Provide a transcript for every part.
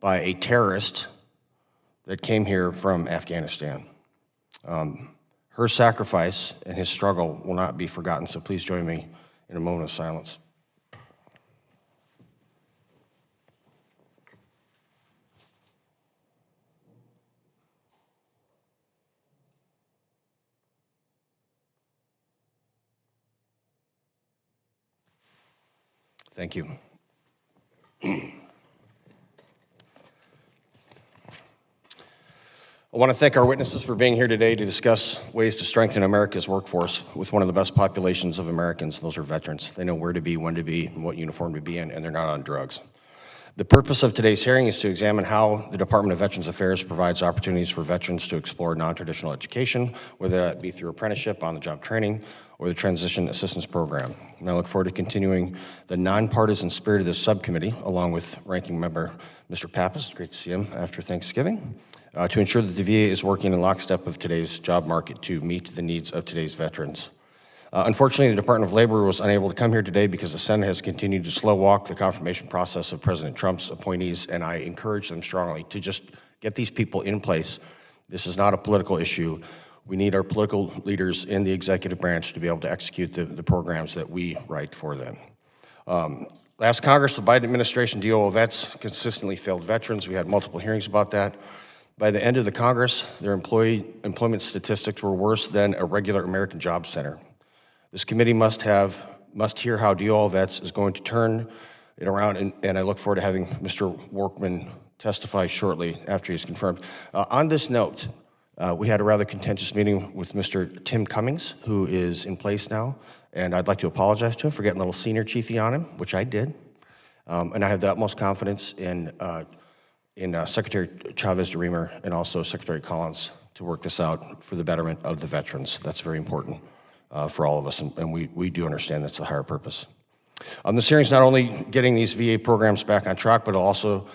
by a terrorist that came here from Afghanistan. Her sacrifice and his struggle will not be forgotten, so please join me in a moment of silence. Thank you. I want to thank our witnesses for being here today to discuss ways to strengthen America's workforce with one of the best populations of Americans. Those are veterans. They know where to be, when to be, and what uniform to be in, and they're not on drugs. The purpose of today's hearing is to examine how the Department of Veterans Affairs provides opportunities for veterans to explore non-traditional education, whether that be through apprenticeship, on-the-job training, or the Transition Assistance Program. And I look forward to continuing the nonpartisan spirit of this subcommittee, along with Ranking Member Mr. Pappas, great to see him after Thanksgiving, to ensure that the VA is working in lockstep with today's job market to meet the needs of today's veterans. Unfortunately, the Department of Labor was unable to come here today because the Senate has continued to slow walk the confirmation process of President Trump's appointees, and I encourage them strongly to just get these people in place. This is not a political issue. We need our political leaders in the executive branch to be able to execute the programs that we write for them. Last Congress, the Biden administration DOO vets consistently failed veterans. We had multiple hearings about that. By the end of the Congress, their employment statistics were worse than a regular American job center. This committee must hear how DOO vets is going to turn it around, and I look forward to having Mr. Workman testify shortly after he's confirmed. On this note, we had a rather contentious meeting with Mr. Tim Cummings, who is in place now, and I'd like to apologize to him for getting a little senior chiefy on him, which I did. And I have the utmost confidence in Secretary Chavez-DeRemer and also Secretary Collins to work this out for the betterment of the veterans. That's very important for all of us, and we do understand that's the higher purpose. This hearing is not only getting these VA programs back on track, but also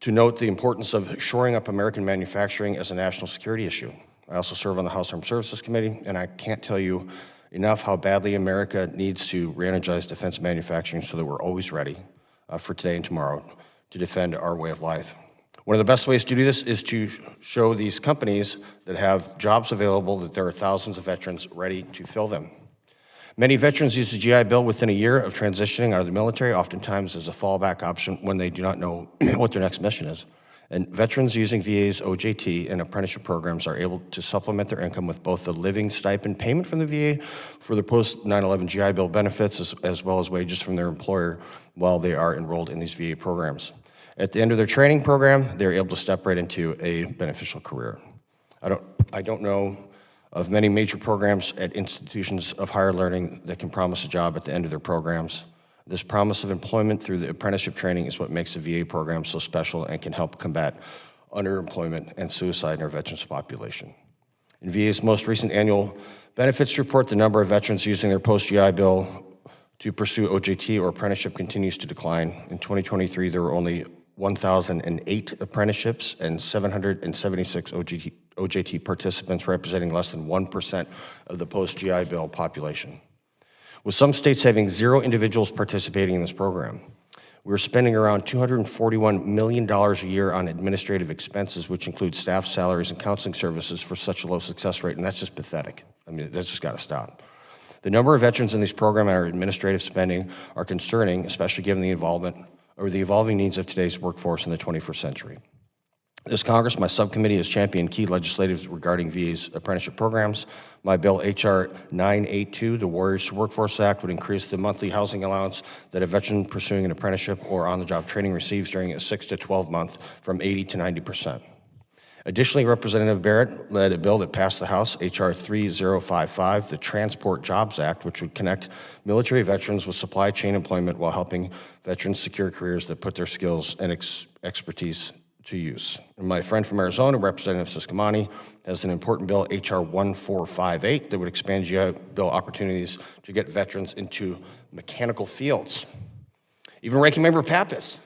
to note the importance of shoring up American manufacturing as a national security issue. I also serve on the House Armed Services Committee, and I can't tell you enough how badly America needs to re-energize defense manufacturing so that we're always ready for today and tomorrow to defend our way of life. One of the best ways to do this is to show these companies that have jobs available that there are thousands of veterans ready to fill them. Many veterans use the GI Bill within a year of transitioning out of the military, oftentimes as a fallback option when they do not know what their next mission is. And veterans using VA's OJT and apprenticeship programs are able to supplement their income with both the living stipend payment from the VA for their post-9/11 GI Bill benefits as well as wages from their employer while they are enrolled in these VA programs. At the end of their training program, they're able to step right into a beneficial career. I don't know of many major programs at institutions of higher learning that can promise a job at the end of their programs. This promise of employment through the apprenticeship training is what makes the VA program so special and can help combat underemployment and suicide in our veterans population. In VA's most recent annual benefits report, the number of veterans using their post-GI Bill to pursue OJT or apprenticeship continues to decline. In 2023, there were only 1,008 apprenticeships and 776 OJT participants, representing less than 1% of the post-GI Bill population. With some states having 0 individuals participating in this program, we're spending around $241 million a year on administrative expenses, which include staff salaries and counseling services for such a low success rate, and that's just pathetic. I mean, that's just got to stop. The number of veterans in this program and our administrative spending are concerning, especially given the evolving needs of today's workforce in the 21st century. This Congress, my subcommittee has championed key legislatives regarding VA's apprenticeship programs. My bill, H.R. 982, the Warriors to Workforce Act, would increase the monthly housing allowance that a veteran pursuing an apprenticeship or on-the-job training receives during a 6 to 12 month from 80 to 90%. Additionally, Representative Barrett led a bill that passed the House, H.R. 3055, the Transport Jobs Act, which would connect military veterans with supply chain employment while helping veterans secure careers that put their skills and expertise to use. And my friend from Arizona, Representative Subcommittee, has an important bill, H.R. 1458, that would expand GI Bill opportunities to get veterans into mechanical fields. Even Ranking Member Pappas,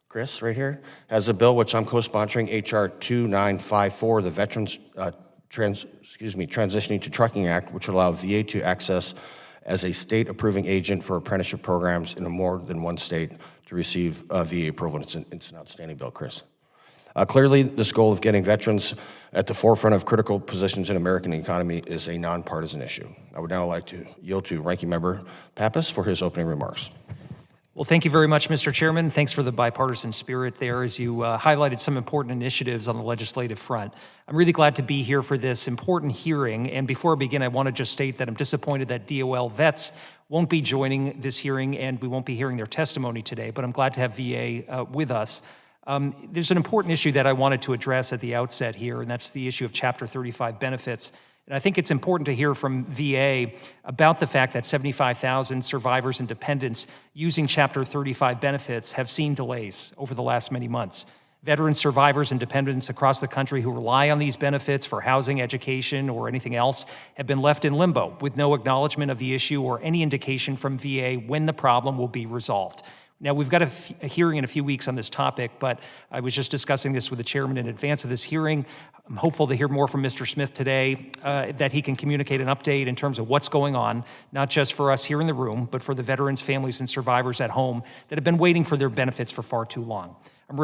Chris, right here, has a bill which I'm co-sponsoring, H.R. 2954, the Veterans Transitioning to Trucking Act, which would allow VA to access as a state approving agent for apprenticeship programs in more than one state to receive VA approval. It's an outstanding bill, Chris. Clearly, this goal of getting veterans at the forefront of critical positions in American economy is a nonpartisan issue. I would now like to yield to Ranking Member Pappas for his opening remarks. Well, thank you very much, Mr. Chairman. Thanks for the bipartisan spirit there as you highlighted some important initiatives on the legislative front. I'm really glad to be here for this important hearing. And before I begin, I want to just state that I'm disappointed that DOL vets won't be joining this hearing and we won't be hearing their testimony today, but I'm glad to have VA with us. There's an important issue that I wanted to address at the outset here, and that's the issue of Chapter 35 benefits. And I think it's important to hear from VA about the fact that 75,000 survivors and dependents using Chapter 35 benefits have seen delays over the last many months. Veteran survivors and dependents across the country who rely on these benefits for housing, education, or anything else have been left in limbo with no acknowledgement of the issue or any indication from VA when the problem will be resolved. Now, we've got a hearing in a few weeks on this topic, but I was just discussing this with the chairman in advance of this hearing. I'm hopeful to hear more from Mr. Smith today, that he can communicate an update in terms of what's going on, not just for us here in the room, but for the veterans, families, and survivors at home that have been waiting for their benefits for far too long. I'm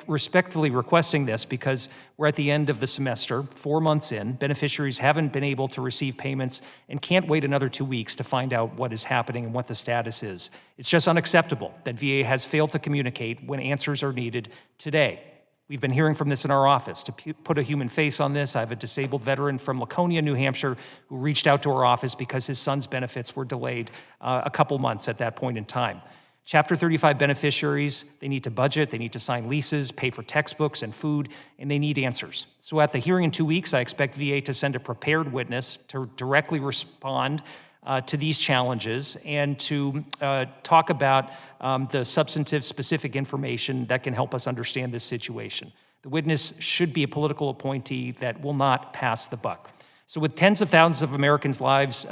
respectfully requesting this because we're at the end of the semester, 4 months in. Beneficiaries haven't been able to receive payments and can't wait another 2 weeks to find out what is happening and what the status is. It's just unacceptable that VA has failed to communicate when answers are needed today. We've been hearing from this in our office. To put a human face on this, I have a disabled veteran from Laconia, New Hampshire, who reached out to our office because his son's benefits were delayed a couple months at that point in time. Chapter 35 beneficiaries, they need to budget, they need to sign leases, pay for textbooks and food, and they need answers. So at the hearing in 2 weeks, I expect VA to send a prepared witness to directly respond to these challenges and to talk about the substantive specific information that can help us understand this situation. The witness should be a political appointee that will not pass the buck. So with tens of thousands of Americans' lives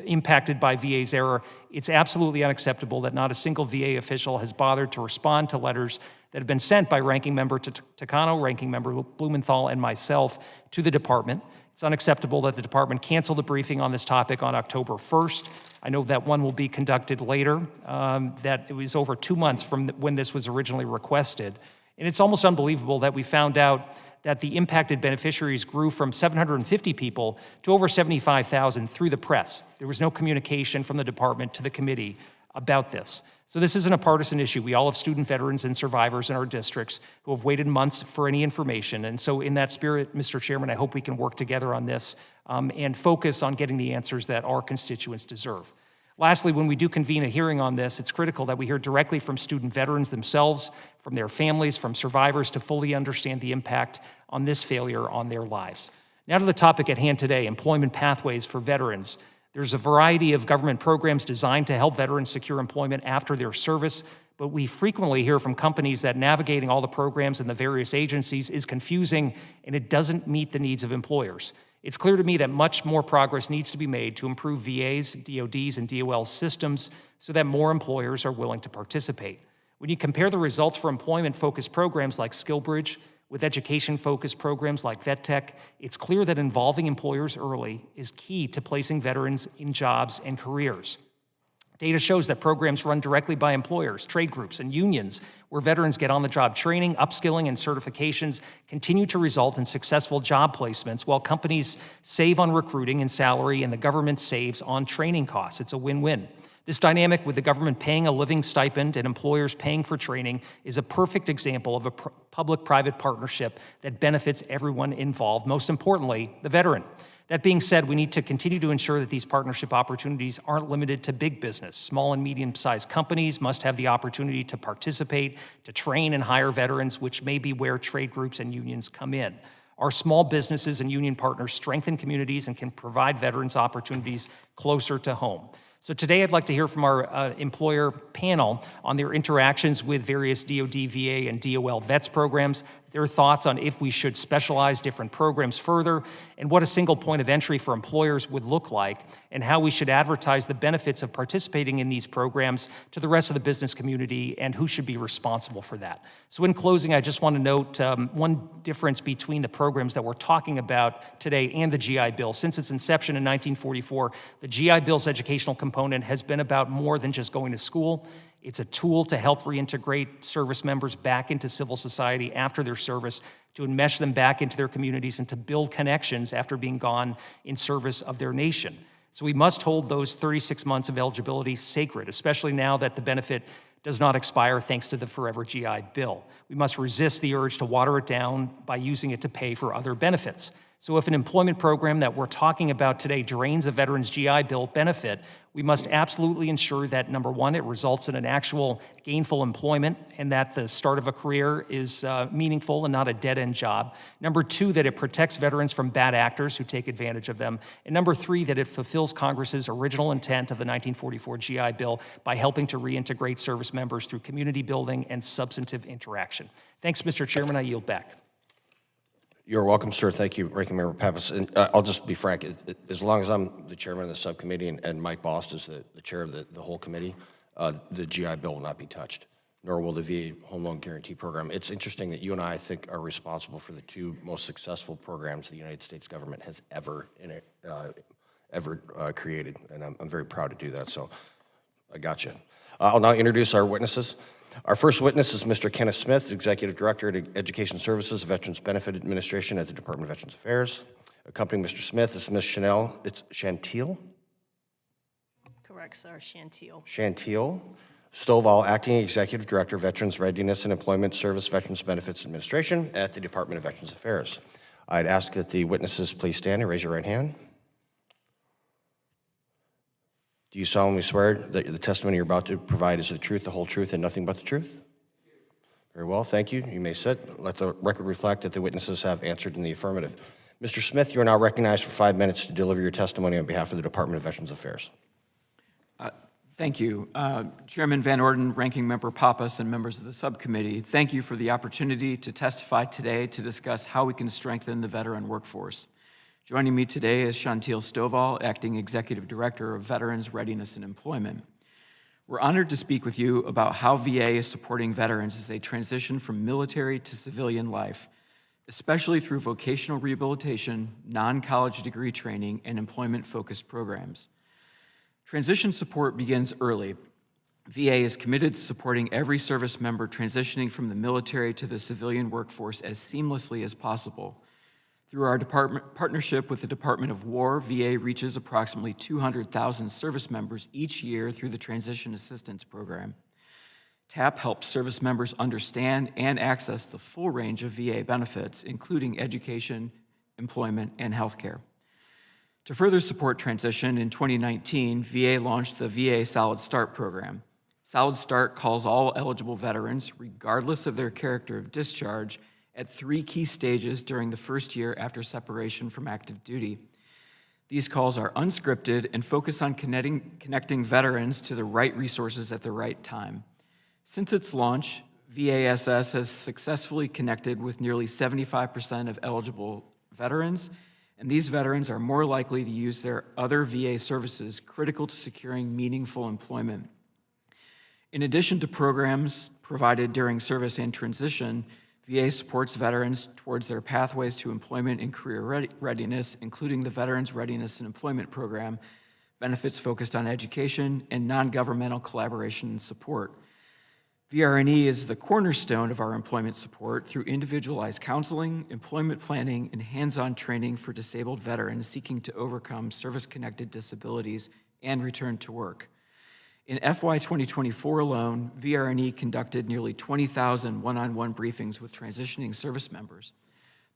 impacted by VA's error, it's absolutely unacceptable that not a single VA official has bothered to respond to letters that have been sent by Ranking Member Takano, Ranking Member Blumenthal, and myself to the department. It's unacceptable that the department canceled a briefing on this topic on October 1st. I know that one will be conducted later, that it was over 2 months from when this was originally requested. And it's almost unbelievable that we found out that the impacted beneficiaries grew from 750 people to over 75,000 through the press. There was no communication from the department to the committee about this. So this isn't a partisan issue. We all have student veterans and survivors in our districts who have waited months for any information. And so in that spirit, Mr. Chairman, I hope we can work together on this and focus on getting the answers that our constituents deserve. Lastly, when we do convene a hearing on this, it's critical that we hear directly from student veterans themselves, from their families, from survivors to fully understand the impact on this failure on their lives. Now to the topic at hand today, employment pathways for veterans. There's a variety of government programs designed to help veterans secure employment after their service, but we frequently hear from companies that navigating all the programs and the various agencies is confusing and it doesn't meet the needs of employers. It's clear to me that much more progress needs to be made to improve VA's, DOD's, and DOL's systems so that more employers are willing to participate. When you compare the results for employment-focused programs like SkillBridge with education-focused programs like VetTech, it's clear that involving employers early is key to placing veterans in jobs and careers. Data shows that programs run directly by employers, trade groups, and unions, where veterans get on-the-job training, upskilling, and certifications, continue to result in successful job placements, while companies save on recruiting and salary, and the government saves on training costs. It's a win-win. This dynamic with the government paying a living stipend and employers paying for training is a perfect example of a public-private partnership that benefits everyone involved, most importantly, the veteran. That being said, we need to continue to ensure that these partnership opportunities aren't limited to big business. Small and medium-sized companies must have the opportunity to participate, to train and hire veterans, which may be where trade groups and unions come in. Our small businesses and union partners strengthen communities and can provide veterans opportunities closer to home. So today I'd like to hear from our employer panel on their interactions with various DoD, VA, and DOL vets programs, their thoughts on if we should specialize different programs further, and what a single point of entry for employers would look like, and how we should advertise the benefits of participating in these programs to the rest of the business community, and who should be responsible for that. So in closing, I just want to note one difference between the programs that we're talking about today and the GI Bill. Since its inception in 1944, the GI Bill's educational component has been about more than just going to school. It's a tool to help reintegrate service members back into civil society after their service, to enmesh them back into their communities, and to build connections after being gone in service of their nation. So we must hold those 36 months of eligibility sacred, especially now that the benefit does not expire thanks to the Forever GI Bill. We must resist the urge to water it down by using it to pay for other benefits. So if an employment program that we're talking about today drains a veteran's GI Bill benefit, we must absolutely ensure that, number one, it results in an actual gainful employment and that the start of a career is meaningful and not a dead-end job. Number two, that it protects veterans from bad actors who take advantage of them. And number three, that it fulfills Congress's original intent of the 1944 GI Bill by helping to reintegrate service members through community building and substantive interaction. Thanks, Mr. Chairman. I yield back. You're welcome, sir. Thank you, Ranking Member Pappas. And I'll just be frank, as long as I'm the chairman of the subcommittee and Mike Bost is the chair of the whole committee, the GI Bill will not be touched, nor will the VA Home Loan Guarantee Program. It's interesting that you and I think, are responsible for the two most successful programs the United States government has ever created, and I'm very proud to do that, so I got you. I'll now introduce our witnesses. Our first witness is Mr. Kenneth Smith, Executive Director at Education Services, Veterans Benefit Administration at the Department of Veterans Affairs. Accompanying Mr. Smith is Ms. Chantil? Correct, sir, Chantil. Chantil Stovall, Acting Executive Director, Veterans Readiness and Employment Service, Veterans Benefits Administration at the Department of Veterans Affairs. I'd ask that the witnesses please stand and raise your right hand. Do you solemnly swear that the testimony you're about to provide is the truth, the whole truth, and nothing but the truth? Very well, thank you. You may sit. Let the record reflect that the witnesses have answered in the affirmative. Mr. Smith, you are now recognized for 5 minutes to deliver your testimony on behalf of the Department of Veterans Affairs. Thank you. Chairman Van Orden, Ranking Member Pappas, and members of the subcommittee, thank you for the opportunity to testify today to discuss how we can strengthen the veteran workforce. Joining me today is Chantil Stovall, Acting Executive Director of Veterans Readiness and Employment. We're honored to speak with you about how VA is supporting veterans as they transition from military to civilian life, especially through vocational rehabilitation, non-college degree training, and employment-focused programs. Transition support begins early. VA is committed to supporting every service member transitioning from the military to the civilian workforce as seamlessly as possible. Through our partnership with the Department of War, VA reaches approximately 200,000 service members each year through the Transition Assistance Program. TAP helps service members understand and access the full range of VA benefits, including education, employment, and healthcare. To further support transition, in 2019, VA launched the VA Solid Start program. Solid Start calls all eligible veterans, regardless of their character of discharge, at 3 key stages during the first year after separation from active duty. These calls are unscripted and focus on connecting veterans to the right resources at the right time. Since its launch, VASS has successfully connected with nearly 75% of eligible veterans, and these veterans are more likely to use their other VA services critical to securing meaningful employment. In addition to programs provided during service and transition, VA supports veterans towards their pathways to employment and career readiness, including the Veterans Readiness and Employment Program, benefits focused on education, and non-governmental collaboration and support. VRNE is the cornerstone of our employment support through individualized counseling, employment planning, and hands-on training for disabled veterans seeking to overcome service-connected disabilities and return to work. In FY 2024 alone, VRNE conducted nearly 20,000 one-on-one briefings with transitioning service members.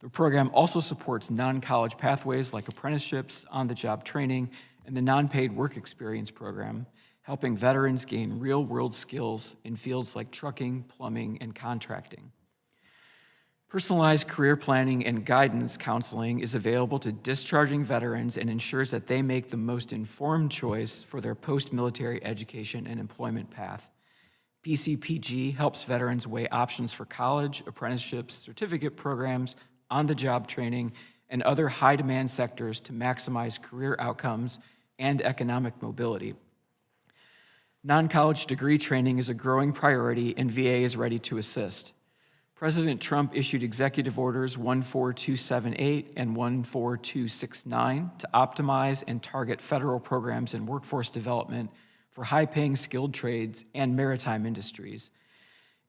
The program also supports non-college pathways like apprenticeships, on-the-job training, and the non-paid work experience program, helping veterans gain real-world skills in fields like trucking, plumbing, and contracting. Personalized career planning and guidance counseling is available to discharging veterans and ensures that they make the most informed choice for their post-military education and employment path. PCPG helps veterans weigh options for college, apprenticeships, certificate programs, on-the-job training, and other high-demand sectors to maximize career outcomes and economic mobility. Non-college degree training is a growing priority, and VA is ready to assist. President Trump issued Executive Orders 14278 and 14269 to optimize and target federal programs in workforce development for high-paying skilled trades and maritime industries.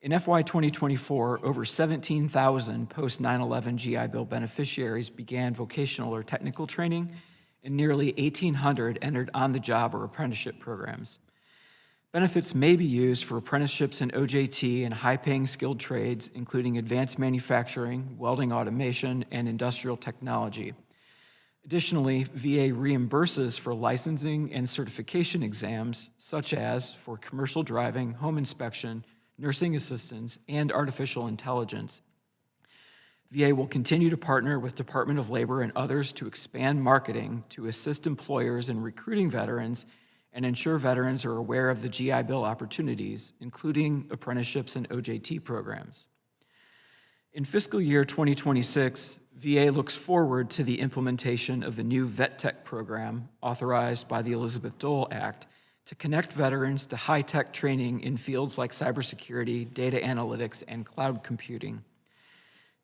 In FY 2024, over 17,000 post-9/11 GI Bill beneficiaries began vocational or technical training, and nearly 1,800 entered on-the-job or apprenticeship programs. Benefits may be used for apprenticeships in OJT and high-paying skilled trades, including advanced manufacturing, welding automation, and industrial technology. Additionally, VA reimburses for licensing and certification exams, such as for commercial driving, home inspection, nursing assistance, and artificial intelligence. VA will continue to partner with Department of Labor and others to expand marketing to assist employers in recruiting veterans and ensure veterans are aware of the GI Bill opportunities, including apprenticeships and OJT programs. In fiscal year 2026, VA looks forward to the implementation of the new Vet Tech program authorized by the Elizabeth Dole Act to connect veterans to high-tech training in fields like cybersecurity, data analytics, and cloud computing.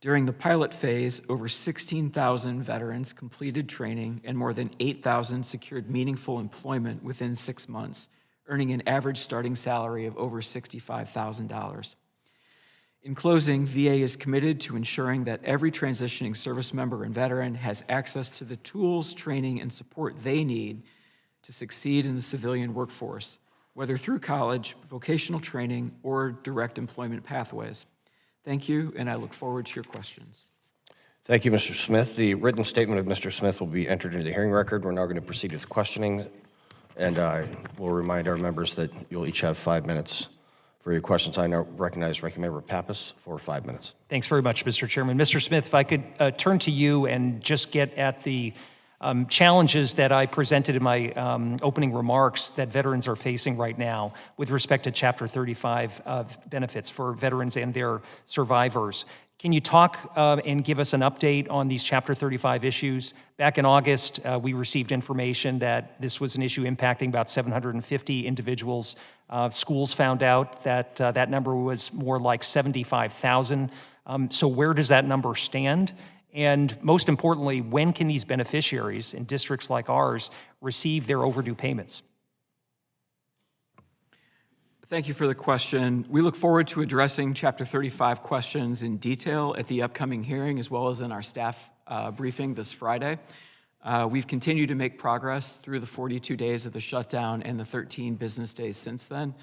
During the pilot phase, over 16,000 veterans completed training and more than 8,000 secured meaningful employment within 6 months, earning an average starting salary of over $65,000. In closing, VA is committed to ensuring that every transitioning service member and veteran has access to the tools, training, and support they need to succeed in the civilian workforce, whether through college, vocational training, or direct employment pathways. Thank you, and I look forward to your questions. Thank you, Mr. Smith. The written statement of Mr. Smith will be entered into the hearing record. We're now going to proceed with questioning, and we'll remind our members that you'll each have 5 minutes for your questions. I now recognize Ranking Member Pappas for 5 minutes. Thanks very much, Mr. Chairman. Mr. Smith, if I could turn to you and just get at the challenges that I presented in my opening remarks that veterans are facing right now with respect to Chapter 35 of benefits for veterans and their survivors. Can you talk and give us an update on these Chapter 35 issues? Back in August, we received information that this was an issue impacting about 750 individuals. Schools found out that that number was more like 75,000. So where does that number stand? And most importantly, when can these beneficiaries in districts like ours receive their overdue payments? Thank you for the question. We look forward to addressing Chapter 35 questions in detail at the upcoming hearing, as well as in our staff briefing this Friday. We've continued to make progress through the 42 days of the shutdown and the 13 business days since then.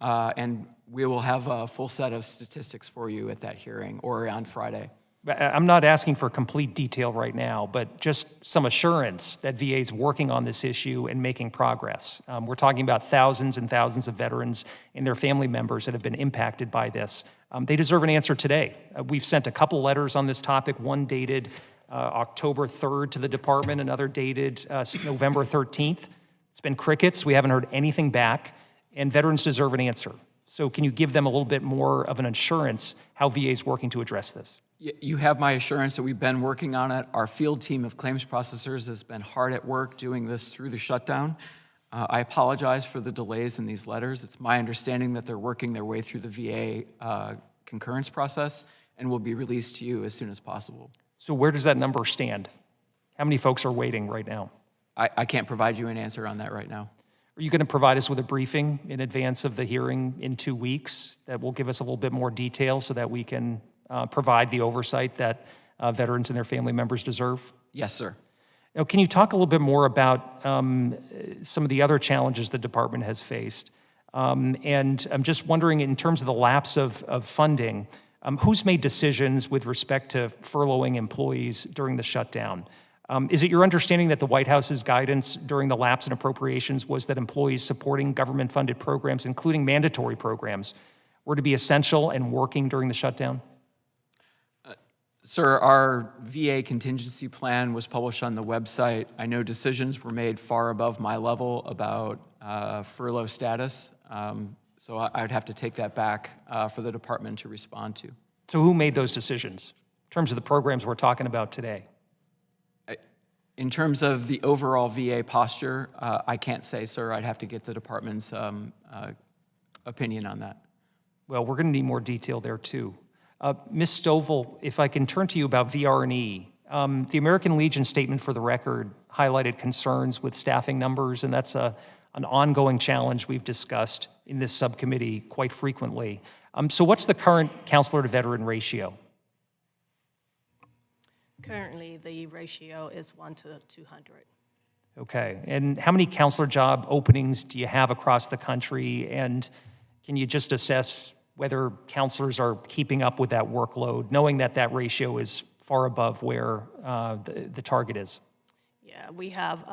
And we will have a full set of statistics for you at that hearing or on Friday. I'm not asking for complete detail right now, but just some assurance that VA is working on this issue and making progress. We're talking about thousands and thousands of veterans and their family members that have been impacted by this. They deserve an answer today. We've sent a couple letters on this topic, one dated October 3rd to the department, another dated November 13th. It's been crickets. We haven't heard anything back, and veterans deserve an answer. So can you give them a little bit more of an assurance how VA is working to address this? You have my assurance that we've been working on it. Our field team of claims processors has been hard at work doing this through the shutdown. I apologize for the delays in these letters. It's my understanding that they're working their way through the VA concurrence process and will be released to you as soon as possible. So where does that number stand? How many folks are waiting right now? I can't provide you an answer on that right now. Are you going to provide us with a briefing in advance of the hearing in 2 weeks that will give us a little bit more detail so that we can provide the oversight that veterans and their family members deserve? Yes, sir. Now, can you talk a little bit more about some of the other challenges the department has faced? And I'm just wondering, in terms of the lapse of funding, who's made decisions with respect to furloughing employees during the shutdown? Is it your understanding that the White House's guidance during the lapse in appropriations was that employees supporting government-funded programs, including mandatory programs, were to be essential and working during the shutdown? Sir, our VA contingency plan was published on the website. I know decisions were made far above my level about furlough status, so I would have to take that back for the department to respond to. So who made those decisions in terms of the programs we're talking about today? In terms of the overall VA posture, I can't say, sir. I'd have to get the department's opinion on that. Well, we're going to need more detail there, too. Ms. Stovall, if I can turn to you about VR&E. The American Legion statement for the record highlighted concerns with staffing numbers, and that's a an ongoing challenge we've discussed in this subcommittee quite frequently. So what's the current counselor to veteran ratio? Currently, the ratio is 1 to 200. Okay, and how many counselor job openings do you have across the country? And can you just assess whether counselors are keeping up with that workload, knowing that that ratio is far above where the target is? Yeah, we have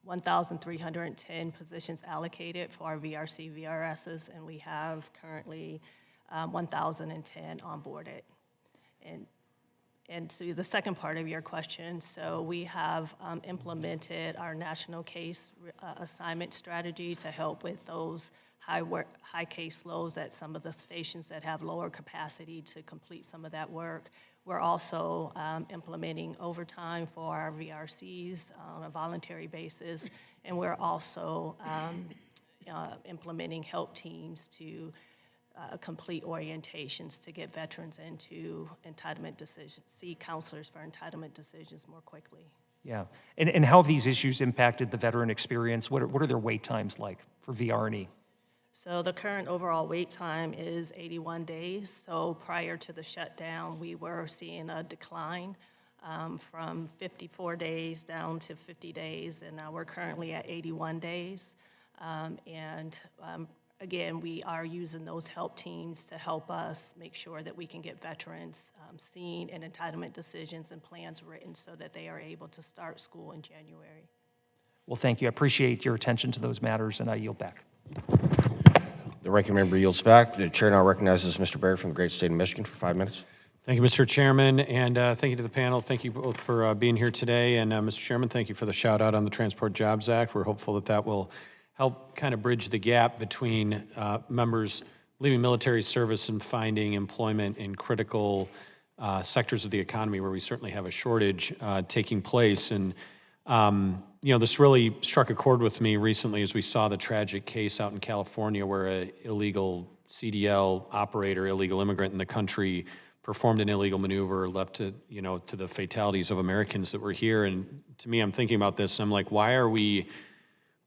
1,310 positions allocated for our VRC, VRSs, and we have currently 1,010 onboarded. And to the second part of your question, so we have implemented our national case assignment strategy to help with those high case loads at some of the stations that have lower capacity to complete some of that work. We're also implementing overtime for our VRCs on a voluntary basis, and we're also implementing help teams to complete orientations to get veterans into entitlement decisions, see counselors for entitlement decisions more quickly. Yeah, and how have these issues impacted the veteran experience? What are their wait times like for VR&E? So the current overall wait time is 81 days. So prior to the shutdown, we were seeing a decline from 54 days down to 50 days, and now we're currently at 81 days. Again, we are using those help teams to help us make sure that we can get veterans seen and entitlement decisions and plans written so that they are able to start school in January. Well, thank you. I appreciate your attention to those matters, and I yield back. The ranking member yields back. The chair now recognizes Mr. Barrett from the great state of Michigan for 5 minutes. Thank you, Mr. Chairman, and thank you to the panel. Thank you both for being here today. And Mr. Chairman, thank you for the shout out on the Transport Jobs Act. We're hopeful that that will help kind of bridge the gap between members leaving military service and finding employment in critical sectors of the economy where we certainly have a shortage taking place. And this really struck a chord with me recently as we saw the tragic case out in California where an illegal CDL operator, illegal immigrant in the country, performed an illegal maneuver, left to the fatalities of Americans that were here. And to me, I'm thinking about this. I'm like, why are we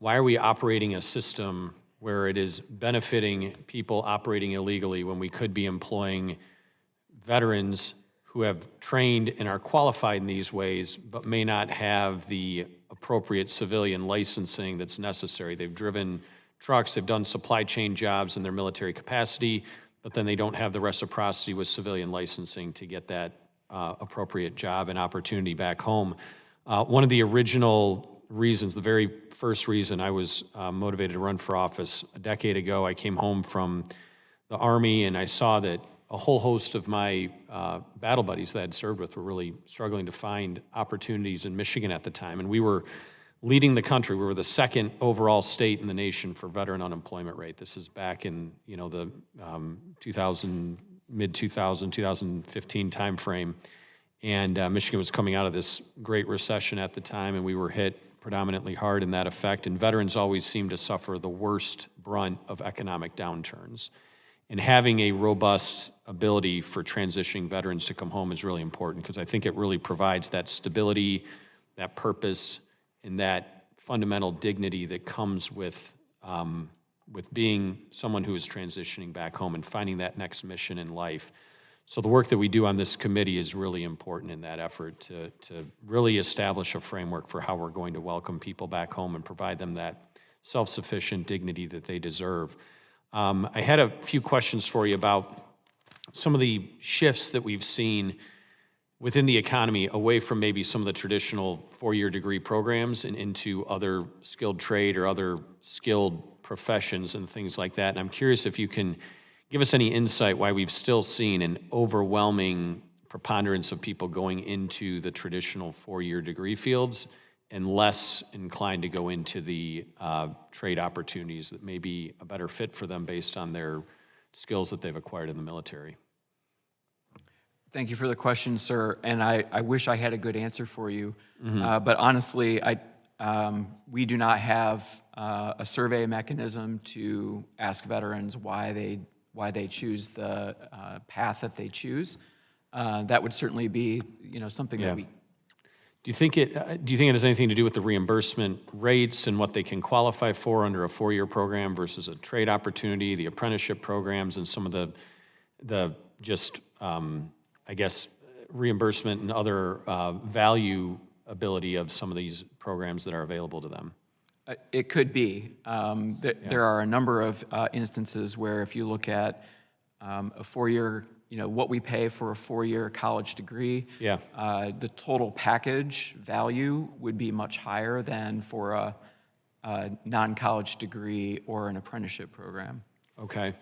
operating a system where it is benefiting people operating illegally when we could be employing veterans who have trained and are qualified in these ways, but may not have the appropriate civilian licensing that's necessary? They've driven trucks, they've done supply chain jobs in their military capacity, but then they don't have the reciprocity with civilian licensing to get that appropriate job and opportunity back home. One of the original reasons, the very first reason I was motivated to run for office a decade ago, I came home from the Army and I saw that a whole host of my battle buddies that I had served with were really struggling to find opportunities in Michigan at the time. And we were leading the country. We were the second overall state in the nation for veteran unemployment rate. This is back in the 2015 timeframe. And Michigan was coming out of this great recession at the time, and we were hit predominantly hard in that effect. And veterans always seem to suffer the worst brunt of economic downturns. And having a robust ability for transitioning veterans to come home is really important because I think it really provides that stability, that purpose, and that fundamental dignity that comes with being someone who is transitioning back home and finding that next mission in life. So the work that we do on this committee is really important in that effort to really establish a framework for how we're going to welcome people back home and provide them that self-sufficient dignity that they deserve. I had a few questions for you about some of the shifts that we've seen within the economy away from maybe some of the traditional four-year degree programs and into other skilled trade or other skilled professions and things like that. And I'm curious if you can give us any insight why we've still seen an overwhelming preponderance of people going into the traditional four-year degree fields and less inclined to go into the trade opportunities that may be a better fit for them based on their skills that they've acquired in the military. Thank you for the question, sir. And I wish I had a good answer for you. But honestly, we do not have a survey mechanism to ask veterans why they choose the path that they choose. That would certainly be something that we. Do you think it has anything to do with the reimbursement rates and what they can qualify for under a 4-year program versus a trade opportunity, the apprenticeship programs, and some of the just, I guess, reimbursement and other value ability of some of these programs that are available to them? It could be. There are a number of instances where if you look at a 4-year, what we pay for a 4-year college degree, the total package value would be much higher than for a non-college degree or an apprenticeship program. Okay.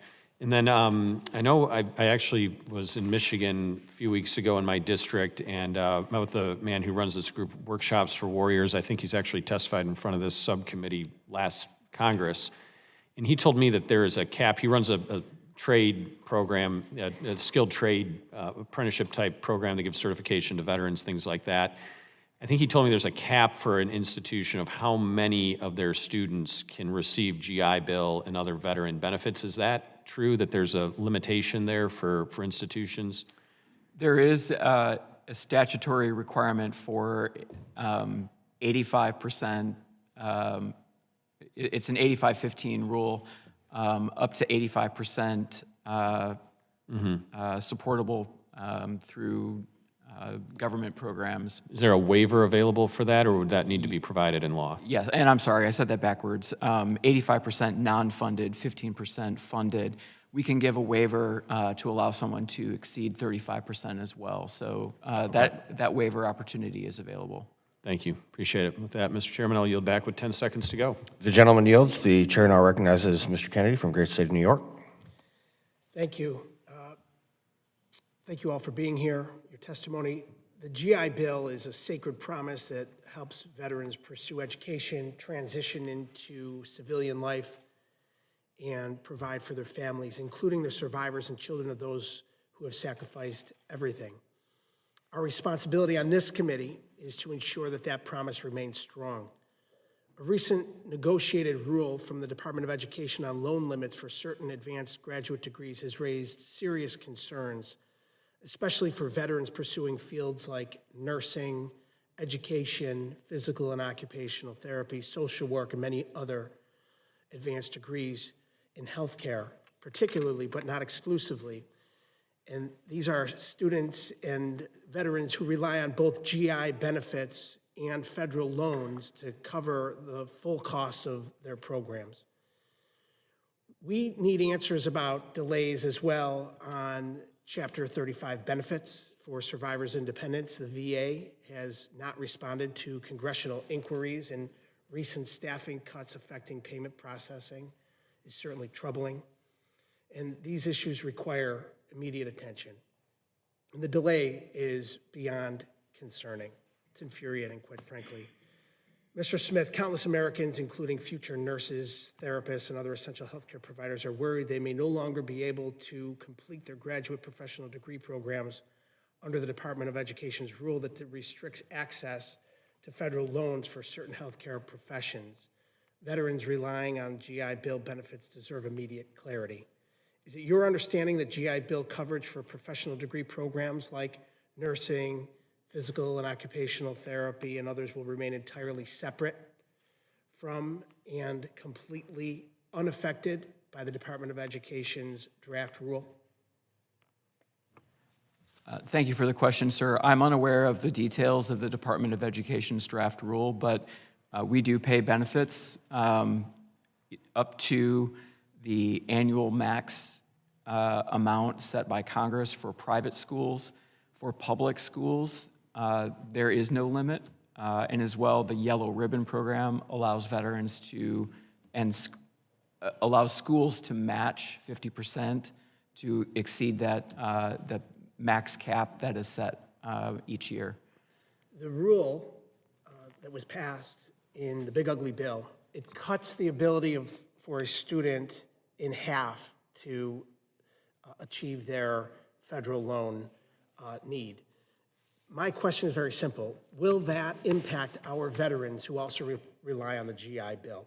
And then I know I actually was in Michigan a few weeks ago in my district and met with the man who runs this group, Workshops for Warriors. I think he's actually testified in front of this subcommittee last Congress. And he told me that there is a cap. He runs a trade program, a skilled trade apprenticeship type program that gives certification to veterans, things like that. I think he told me there's a cap for an institution of how many of their students can receive GI Bill and other veteran benefits. Is that true, that there's a limitation there for institutions? There is a statutory requirement for 85%. It's an 85-15 rule, up to 85% supportable through government programs. Is there a waiver available for that, or would that need to be provided in law? Yes, and I'm sorry, I said that backwards. 85% non-funded, 15% funded. We can give a waiver to allow someone to exceed 35% as well. So that waiver opportunity is available. Thank you. Appreciate it. With that, Mr. Chairman, I'll yield back with 10 seconds to go. The gentleman yields. The chair now recognizes Mr. Kennedy from great state of New York. Thank you. Thank you all for being here. Your testimony. The GI Bill is a sacred promise that helps veterans pursue education, transition into civilian life, and provide for their families, including the survivors and children of those who have sacrificed everything. Our responsibility on this committee is to ensure that that promise remains strong. A recent negotiated rule from the Department of Education on loan limits for certain advanced graduate degrees has raised serious concerns, especially for veterans pursuing fields like nursing, education, physical and occupational therapy, social work, and many other advanced degrees in healthcare, particularly, but not exclusively. And these are students and veterans who rely on both GI benefits and federal loans to cover the full costs of their programs. We need answers about delays as well on Chapter 35 benefits for survivors and dependents. The VA has not responded to congressional inquiries, and recent staffing cuts affecting payment processing is certainly troubling. And these issues require immediate attention. And the delay is beyond concerning. It's infuriating, quite frankly. Mr. Smith, countless Americans, including future nurses, therapists, and other essential healthcare providers, are worried they may no longer be able to complete their graduate professional degree programs under the Department of Education's rule that restricts access to federal loans for certain healthcare professions. Veterans relying on GI Bill benefits deserve immediate clarity. Is it your understanding that GI Bill coverage for professional degree programs like nursing, physical and occupational therapy, and others will remain entirely separate from and completely unaffected by the Department of Education's draft rule? Thank you for the question, sir. I'm unaware of the details of the Department of Education's draft rule, but we do pay benefits up to the annual max amount set by Congress for private schools. For public schools, there is no limit, and as well, the Yellow Ribbon Program allows veterans to, allows schools to match 50% to exceed that the max cap that is set each year. The rule that was passed in the Big Ugly Bill, it cuts the ability for a student in half to achieve their federal loan need. My question is very simple. Will that impact our veterans who also rely on the GI Bill?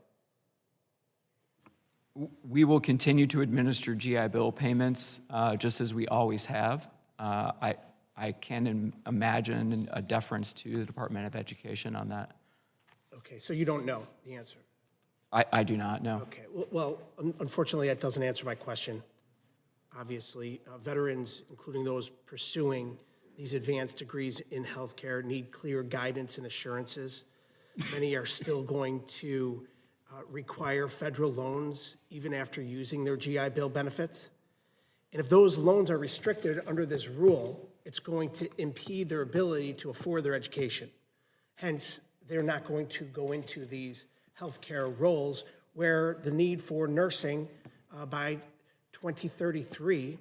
We will continue to administer GI Bill payments just as we always have. I I can imagine a deference to the Department of Education on that. Okay, so you don't know the answer? I do not know. Okay, well, unfortunately, that doesn't answer my question. Obviously, veterans, including those pursuing these advanced degrees in healthcare, need clear guidance and assurances. Many are still going to require federal loans even after using their GI Bill benefits. And if those loans are restricted under this rule, it's going to impede their ability to afford their education. Hence, they're not going to go into these healthcare roles where the need for nursing by 2033,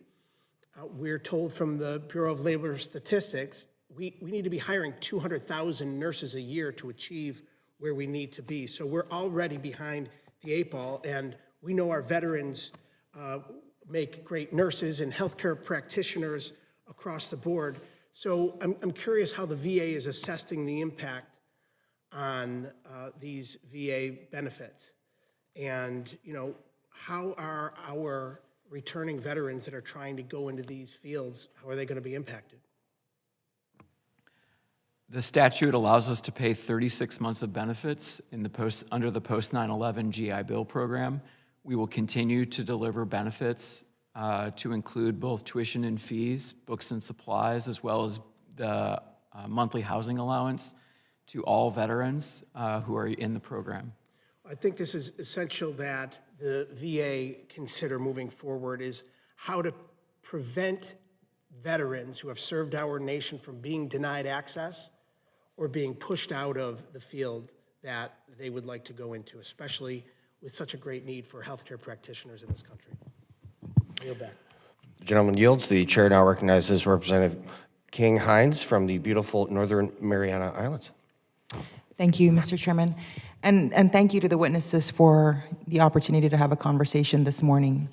we're told from the Bureau of Labor Statistics, we need to be hiring 200,000 nurses a year to achieve where we need to be. So we're already behind the 8 ball, and we know our veterans make great nurses and healthcare practitioners across the board. So I'm curious how the VA is assessing the impact on these VA benefits. And, how are our returning veterans that are trying to go into these fields, how are they going to be impacted? The statute allows us to pay 36 months of benefits under the post 9/11 GI Bill program. We will continue to deliver benefits to include both tuition and fees, books and supplies, as well as the monthly housing allowance to all veterans who are in the program. I think this is essential that the VA consider moving forward is how to prevent veterans who have served our nation from being denied access or being pushed out of the field that they would like to go into, especially with such a great need for healthcare practitioners in this country. I yield back. The gentleman yields. The chair now recognizes Representative King Hines from the beautiful Northern Mariana Islands. Thank you, Mr. Chairman. And thank you to the witnesses for the opportunity to have a conversation this morning.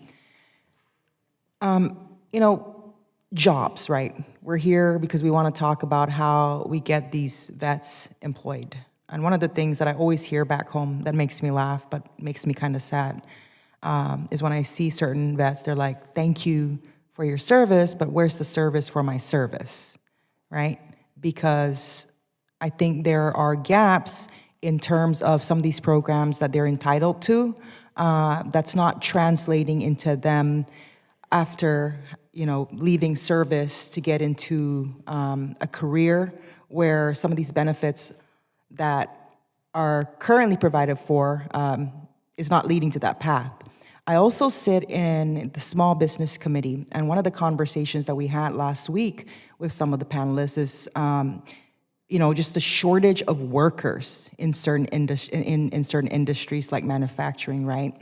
Jobs, right? We're here because we want to talk about how we get these vets employed. And one of the things that I always hear back home that makes me laugh but makes me kind of sad is when I see certain vets, they're like, thank you for your service, but where's the service for my service, right? Because I think there are gaps in terms of some of these programs that they're entitled to that's not translating into them after leaving service to get into a career where some of these benefits that are currently provided for is not leading to that path. I also sit in the Small Business Committee, and one of the conversations that we had last week with some of the panelists is just the shortage of workers in certain industries like manufacturing, right?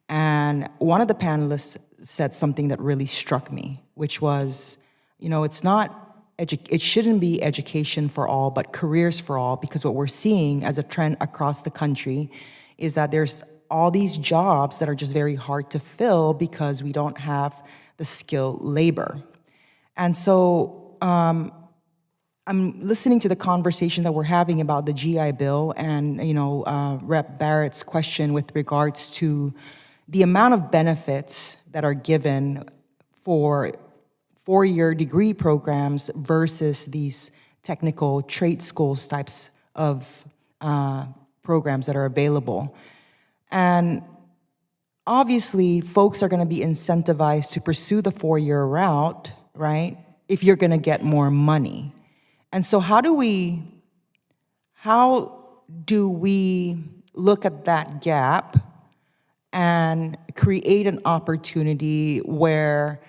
And one of the panelists said something that really struck me, which was, it shouldn't be education for all, but careers for all, because what we're seeing as a trend across the country is that there's all these jobs that are just very hard to fill because we don't have the skilled labor. And so I'm listening to the conversation that we're having about the GI Bill and, Rep. Barrett's question with regards to the amount of benefits that are given for four-year degree programs versus these technical trade schools types of programs that are available. And obviously, folks are going to be incentivized to pursue the four-year route, right, if you're going to get more money. And so how do we look at that gap and create an opportunity where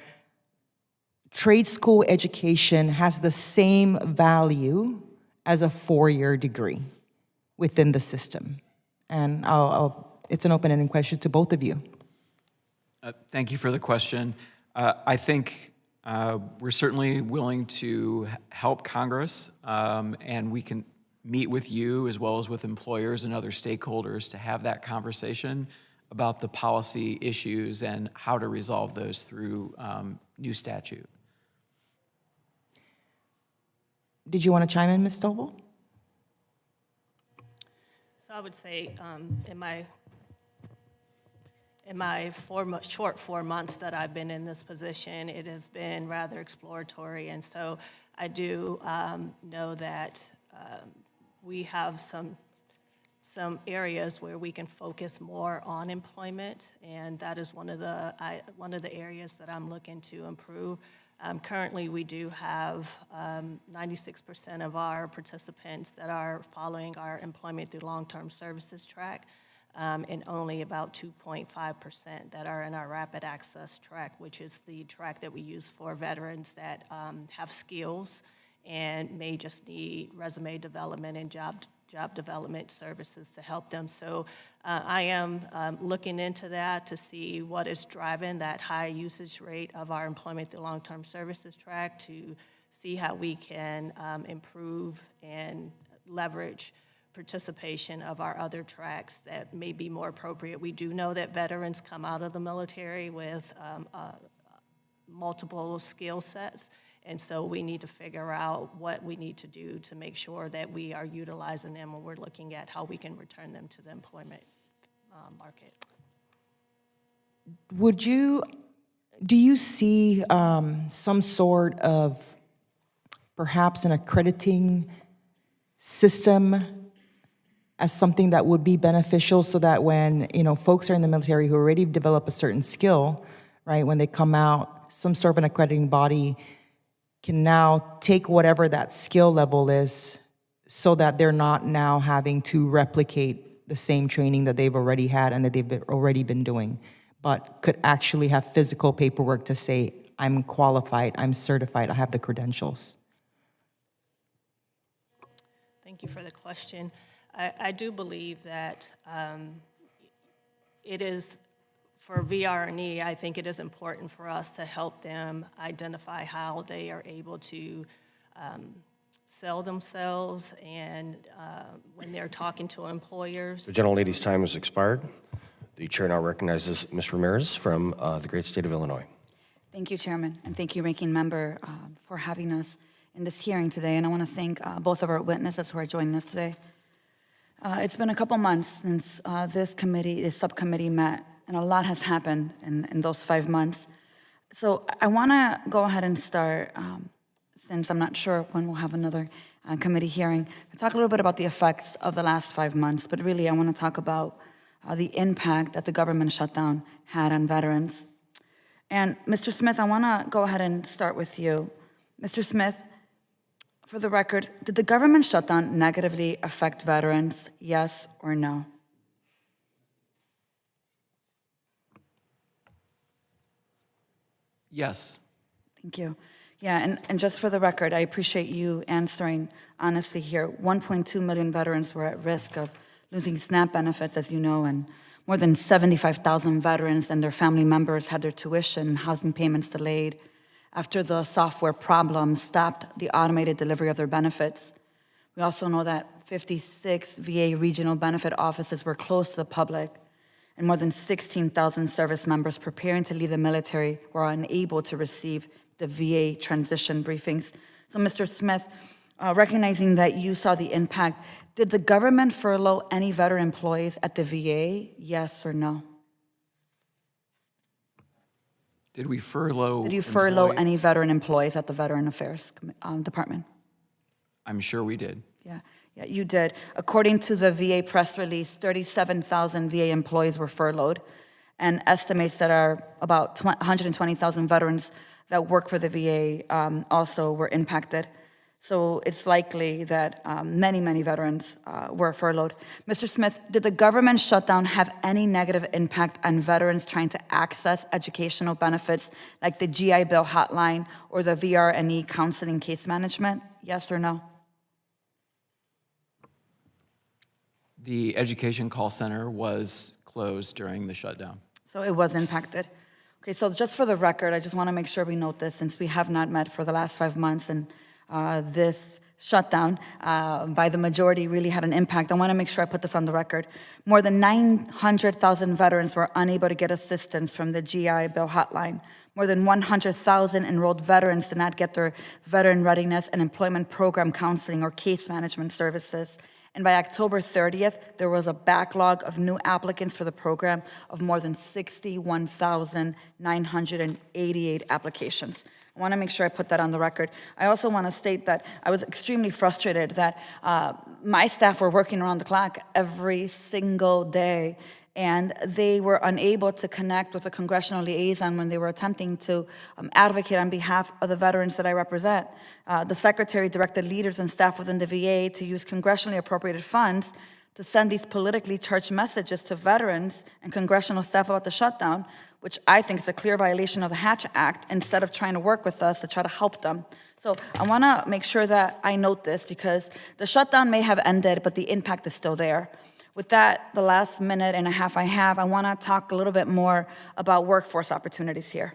trade school education has the same value as a four-year degree within the system? And it's an open-ended question to both of you. Thank you for the question. I think we're certainly willing to help Congress, and we can meet with you as well as with employers and other stakeholders to have that conversation about the policy issues and how to resolve those through new statute. Did you want to chime in, Ms. Stovall? So I would say in my short 4 months that I've been in this position, it has been rather exploratory. And so I do know that we have some areas where we can focus more on employment, and that is one of the areas that I'm looking to improve. Currently, we do have 96% of our participants that are following our employment through long-term services track, and only about 2.5% that are in our rapid access track, which is the track that we use for veterans that have skills and may just need resume development and job development services to help them. So I am looking into that to see what is driving that high usage rate of our employment through long-term services track, to see how we can improve and leverage participation of our other tracks that may be more appropriate. We do know that veterans come out of the military with multiple skill sets, and so we need to figure out what we need to do to make sure that we are utilizing them when we're looking at how we can return them to the employment market. Do you see some sort of perhaps an accrediting system as something that would be beneficial, so that when, folks are in the military who already develop a certain skill, right, when they come out, some sort of an accrediting body can now take whatever that skill level is, so that they're not now having to replicate the same training that they've already had and that they've already been doing, but could actually have physical paperwork to say, I'm qualified, I'm certified, I have the credentials? Thank you for the question. I do believe that it is, for VR&E, I think it is important for us to help them identify how they are able to sell themselves, and when they're talking to employers. The gentlelady's time has expired. The chair now recognizes Ms. Ramirez from the great state of Illinois. Thank you, Chairman, and thank you, Ranking Member, for having us in this hearing today. And I want to thank both of our witnesses who are joining us today. It's been a couple months since this subcommittee met, and a lot has happened in those 5 months. So I want to go ahead and start, since I'm not sure when we'll have another committee hearing, to talk a little bit about the effects of the last 5 months. But really, I want to talk about the impact that the government shutdown had on veterans. And Mr. Smith, I want to go ahead and start with you. Mr. Smith, for the record, did the government shutdown negatively affect veterans, yes or no? Yes. Thank you. Yeah, and just for the record, I appreciate you answering honestly here. 1.2 million veterans were at risk of losing SNAP benefits, as you know, and more than 75,000 veterans and their family members had their tuition and housing payments delayed after the software problem stopped the automated delivery of their benefits. We also know that 56 VA regional benefit offices were closed to the public, and more than 16,000 service members preparing to leave the military were unable to receive the VA transition briefings. So, Mr. Smith, recognizing that you saw the impact, did the government furlough any veteran employees at the VA, yes or no? Did we furlough? Did you furlough any veteran employees at the Veteran Affairs Department? I'm sure we did. Yeah, you did. According to the VA press release, 37,000 VA employees were furloughed, and estimates that are about 120,000 veterans that work for the VA also were impacted. So it's likely that many veterans were furloughed. Mr. Smith, did the government shutdown have any negative impact on veterans trying to access educational benefits like the GI Bill hotline or the VR&E counseling case management? Yes or no? The education call center was closed during the shutdown. So it was impacted. Okay, so just for the record, I just want to make sure we note this, since we have not met for the last 5 months, and this shutdown by the majority really had an impact. I want to make sure I put this on the record. More than 900,000 veterans were unable to get assistance from the GI Bill hotline. More than 100,000 enrolled veterans did not get their veteran readiness and employment program counseling or case management services. And by October 30th, there was a backlog of new applicants for the program of more than 61,988 applications. I want to make sure I put that on the record. I also want to state that I was extremely frustrated that my staff were working around the clock every single day, and they were unable to connect with a congressional liaison when they were attempting to advocate on behalf of the veterans that I represent. The secretary directed leaders and staff within the VA to use congressionally appropriated funds to send these politically charged messages to veterans and congressional staff about the shutdown, which I think is a clear violation of the Hatch Act, instead of trying to work with us to try to help them. So I want to make sure that I note this, because the shutdown may have ended, but the impact is still there. With that, the last minute and a half I have, I want to talk a little bit more about workforce opportunities here.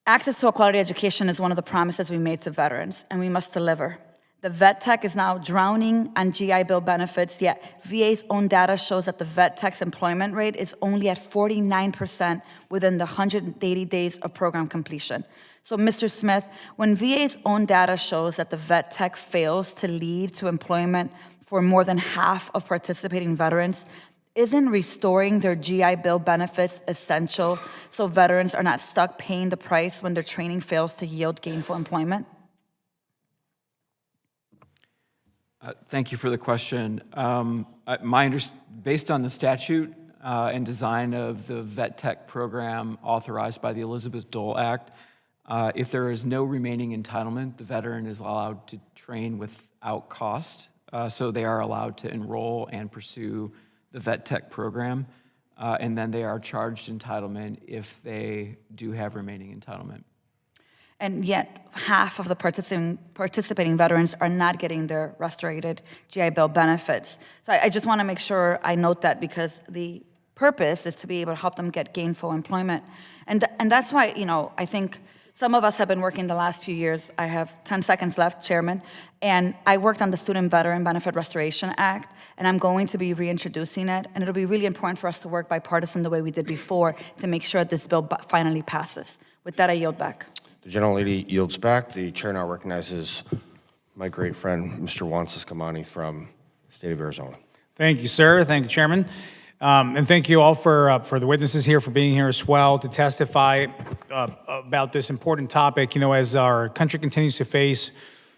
Access to a quality education is one of the promises we made to veterans, and we must deliver. The vet tech is now drowning on GI Bill benefits, yet VA's own data shows that the vet tech's employment rate is only at 49% within the 180 days of program completion. So, Mr. Smith, when VA's own data shows that the vet tech fails to lead to employment for more than half of participating veterans, isn't restoring their GI Bill benefits essential so veterans are not stuck paying the price when their training fails to yield gainful employment? Thank you for the question. Based on the statute and design of the vet tech program authorized by the Elizabeth Dole Act, if there is no remaining entitlement, the veteran is allowed to train without cost. So they are allowed to enroll and pursue the vet tech program, and then they are charged entitlement if they do have remaining entitlement. And yet, half of the participating veterans are not getting their restorated GI Bill benefits. So I just want to make sure I note that, because the purpose is to be able to help them get gainful employment. And that's why, I think some of us have been working the last few years. I have 10 seconds left, Chairman. And I worked on the Student Veteran Benefit Restoration Act, and I'm going to be reintroducing it. And it'll be really important for us to work bipartisan the way we did before to make sure this bill finally passes. With that, I yield back. The gentlelady yields back. The chair now recognizes my great friend, Mr. Juan Ciscomani from the state of Arizona. Thank you, sir. Thank you, Chairman. And thank you all for the witnesses here for being here as well to testify about this important topic. As our country continues to face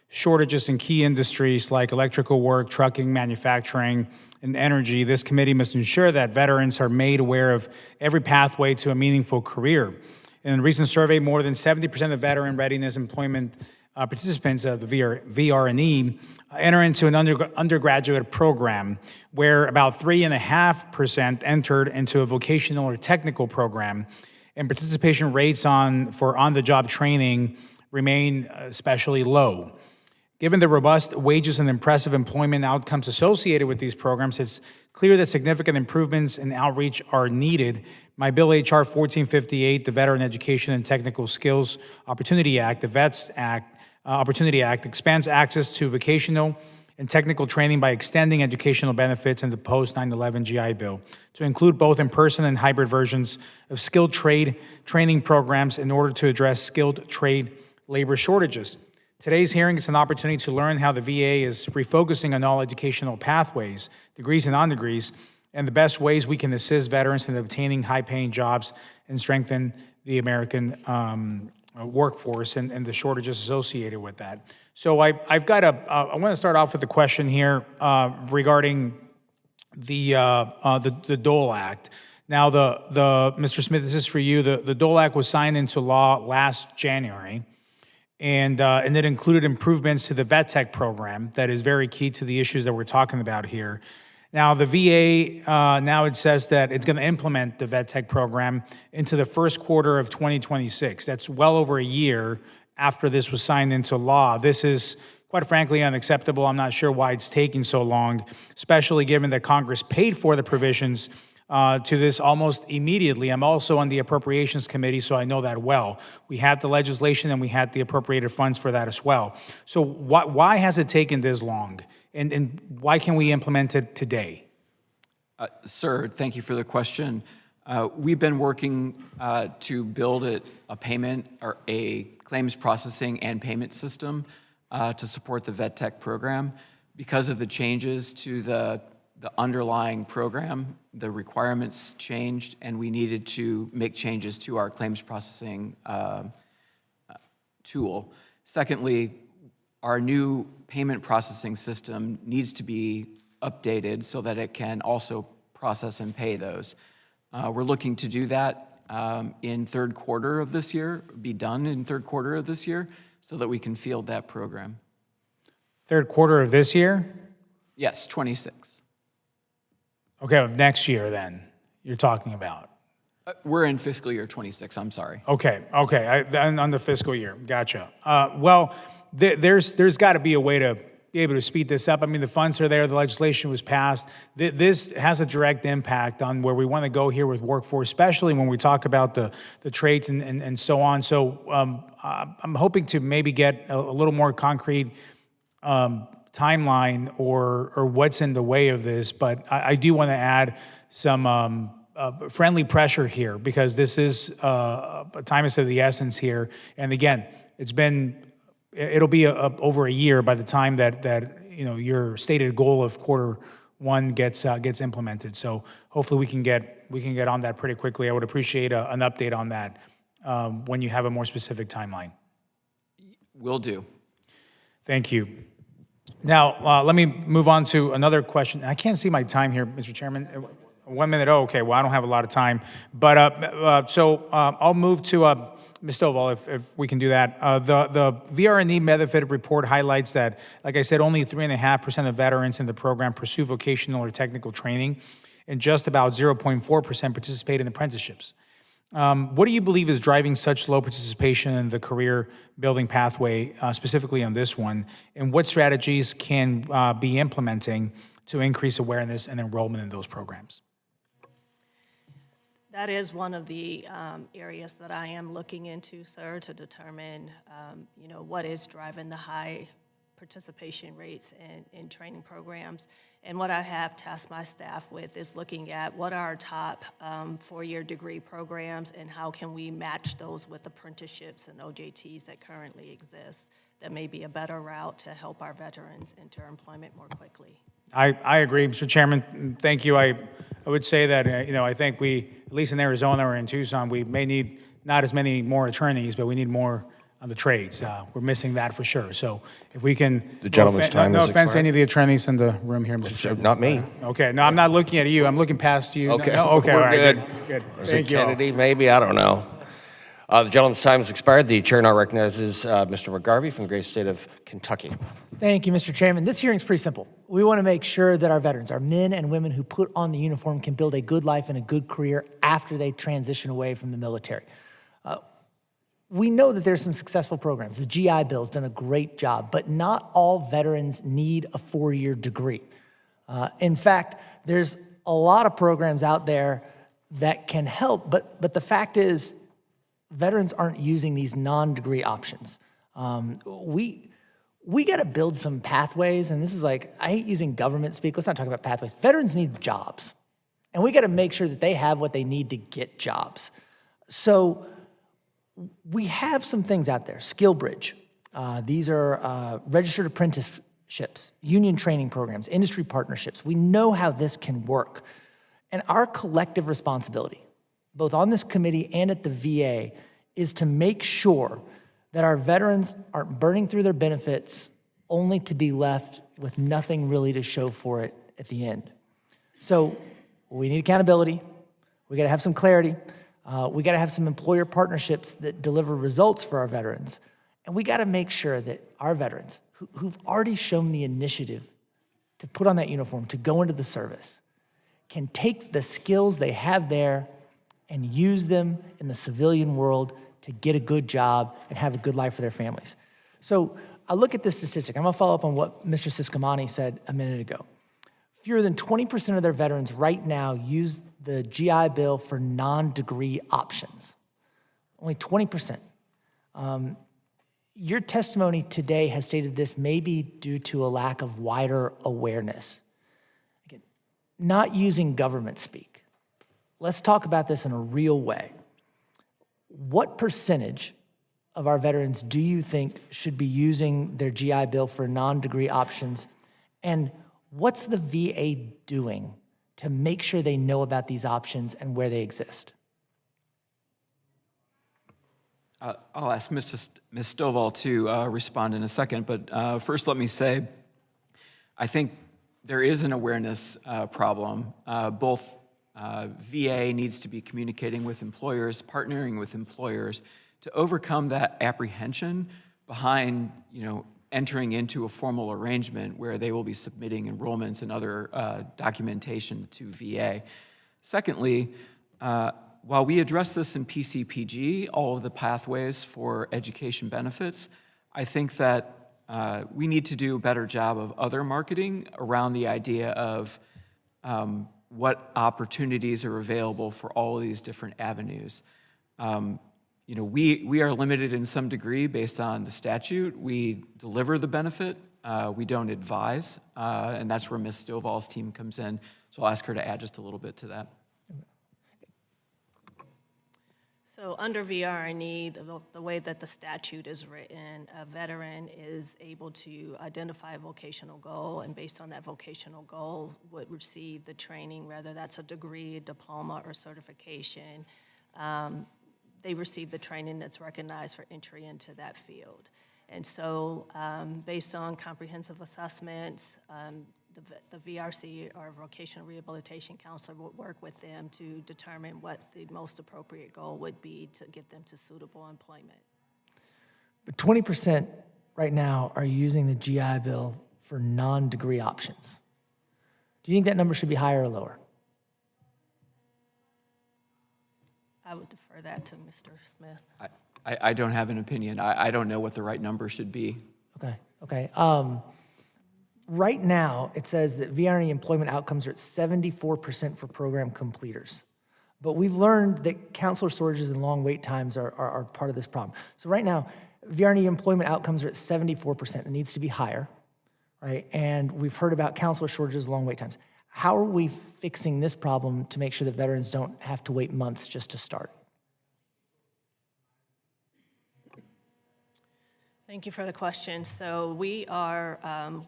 shortages in key industries like electrical work, trucking, manufacturing, and energy, this committee must ensure that veterans are made aware of every pathway to a meaningful career. In a recent survey, more than 70% of veteran readiness employment participants of the VRE enter into an undergraduate program, where about 3.5% entered into a vocational or technical program, and participation rates for on-the-job training remain especially low. Given the robust wages and impressive employment outcomes associated with these programs, it's clear that significant improvements in outreach are needed. My Bill H.R. 1458, the Veteran Education and Technical Skills Opportunity Act, the VETS Act, Opportunity Act, expands access to vocational and technical training by extending educational benefits in the post-9/11 GI Bill to include both in-person and hybrid versions of skilled trade training programs in order to address skilled trade labor shortages. Today's hearing is an opportunity to learn how the VA is refocusing on all educational pathways, degrees and non-degrees, and the best ways we can assist veterans in obtaining high-paying jobs and strengthen the American workforce and the shortages associated with that. So I want to start off with a question here regarding the Dole Act. Now, Mr. Smith, this is for you. The Dole Act was signed into law last January, and it included improvements to the vet tech program that is very key to the issues that we're talking about here. Now, the VA, now it says that it's going to implement the vet tech program into the first quarter of 2026. That's well over a year after this was signed into law. This is, quite frankly, unacceptable. I'm not sure why it's taking so long, especially given that Congress paid for the provisions to this almost immediately. I'm also on the Appropriations Committee, so I know that well. We had the legislation and we had the appropriated funds for that as well. So why has it taken this long? And why can we implement it today? Sir, thank you for the question. We've been working to build a payment or a claims processing and payment system to support the vet tech program. Because of the changes to the underlying program, the requirements changed, and we needed to make changes to our claims processing tool. Secondly, our new payment processing system needs to be updated so that it can also process and pay those. We're looking to do that in third quarter of this year, be done in third quarter of this year, so that we can field that program. Third quarter of this year? Yes, 26. Okay, of next year then, you're talking about. We're in fiscal year 26, I'm sorry. Okay, on the fiscal year, gotcha. Well, there's got to be a way to be able to speed this up. I mean, the funds are there, the legislation was passed. This has a direct impact on where we want to go here with workforce, especially when we talk about the trades and so on. So I'm hoping to maybe get a little more concrete timeline or what's in the way of this, but I do want to add some friendly pressure here, because this is time is of the essence here. And again, it'll be over a year by the time that your stated goal of quarter one gets implemented. So hopefully we can get on that pretty quickly. I would appreciate an update on that when you have a more specific timeline. Will do. Thank you. Now, let me move on to another question. I can't see my time here, Mr. Chairman. 1 minute. Oh, okay. Well, I don't have a lot of time. But so I'll move to Ms. Stovall, if we can do that. The VRNE benefit report highlights that, like I said, only 3.5% of veterans in the program pursue vocational or technical training, and just about 0.4% participate in apprenticeships. What do you believe is driving such low participation in the career building pathway, specifically on this one? And what strategies can be implementing to increase awareness and enrollment in those programs? That is one of the areas that I am looking into, sir, to determine, what is driving the high participation rates in training programs. And what I have tasked my staff with is looking at what are our top four-year degree programs and how can we match those with apprenticeships and OJTs that currently exist. That may be a better route to help our veterans enter employment more quickly. I agree, Mr. Chairman. Thank you. I would say that, I think we, at least in Arizona or in Tucson, we may need not as many more attorneys, but we need more on the trades. We're missing that for sure. So if we can. The gentleman's time no has offense to expired. any of the attorneys in the room here, Mr. Chairman. Not me. Okay, no, I'm not looking at you. I'm looking past you. Okay, No, okay, all we're right, good. Good. Was Thank it you all. Kennedy? Maybe, I don't know. The gentleman's time has expired. The chair now recognizes Mr. McGarvey from the great state of Kentucky. Thank you, Mr. Chairman. This hearing's pretty simple. We want to make sure that our veterans, our men and women who put on the uniform, can build a good life and a good career after they transition away from the military. We know that there's some successful programs. The GI Bill's done a great job, but not all veterans need a four-year degree. In fact, there's a lot of programs out there that can help, but the fact is, veterans aren't using these non-degree options. We got to build some pathways, and this is like, I hate using government speak. Let's not talk about pathways. Veterans need jobs, and we got to make sure that they have what they need to get jobs. So we have some things out there. SkillBridge. These are registered apprenticeships, union training programs, industry partnerships. We know how this can work. And our collective responsibility, both on this committee and at the VA, is to make sure that our veterans aren't burning through their benefits only to be left with nothing really to show for it at the end. So we need accountability. We got to have some clarity. We got to have some employer partnerships that deliver results for our veterans. And we got to make sure that our veterans, who've already shown the initiative to put on that uniform, to go into the service, can take the skills they have there and use them in the civilian world to get a good job and have a good life for their families. So I look at this statistic. I'm going to follow up on what Mr. Subcommittee said a minute ago. Fewer than 20% of their veterans right now use the GI Bill for non-degree options. Only 20%. Your testimony today has stated this may be due to a lack of wider awareness. Again, not using government speak. Let's talk about this in a real way. What percentage of our veterans do you think should be using their GI Bill for non-degree options? And what's the VA doing to make sure they know about these options and where they exist? I'll ask Ms. Stovall to respond in a second, but first let me say, I think there is an awareness problem. Both VA needs to be communicating with employers, partnering with employers to overcome that apprehension behind, entering into a formal arrangement where they will be submitting enrollments and other documentation to VA. Secondly, while we address this in PCPG, all of the pathways for education benefits, I think that we need to do a better job of other marketing around the idea of what opportunities are available for all of these different avenues. We are limited in some degree based on the statute. We deliver the benefit, we don't advise, and that's where Ms. Stovall's team comes in. So I'll ask her to add just a little bit to that. So under VRNE, the way that the statute is written, a veteran is able to identify a vocational goal, and based on that vocational goal would receive the training, whether that's a degree, a diploma, or certification. They receive the training that's recognized for entry into that field. And so based on comprehensive assessments, the VRC, or Vocational Rehabilitation Counselor, would work with them to determine what the most appropriate goal would be to get them to suitable employment. But 20% right now are using the GI Bill for non-degree options. Do you think that number should be higher or lower? I would defer that to Mr. Smith. I don't have an opinion. I don't know what the right number should be. Okay. Right now, it says that VRE employment outcomes are at 74% for program completers. But we've learned that counselor shortages and long wait times are part of this problem. So right now, VRE employment outcomes are at 74%. It needs to be higher, right? And we've heard about counselor shortages, long wait times. How are we fixing this problem to make sure that veterans don't have to wait months just to start? Thank you for the question. So we are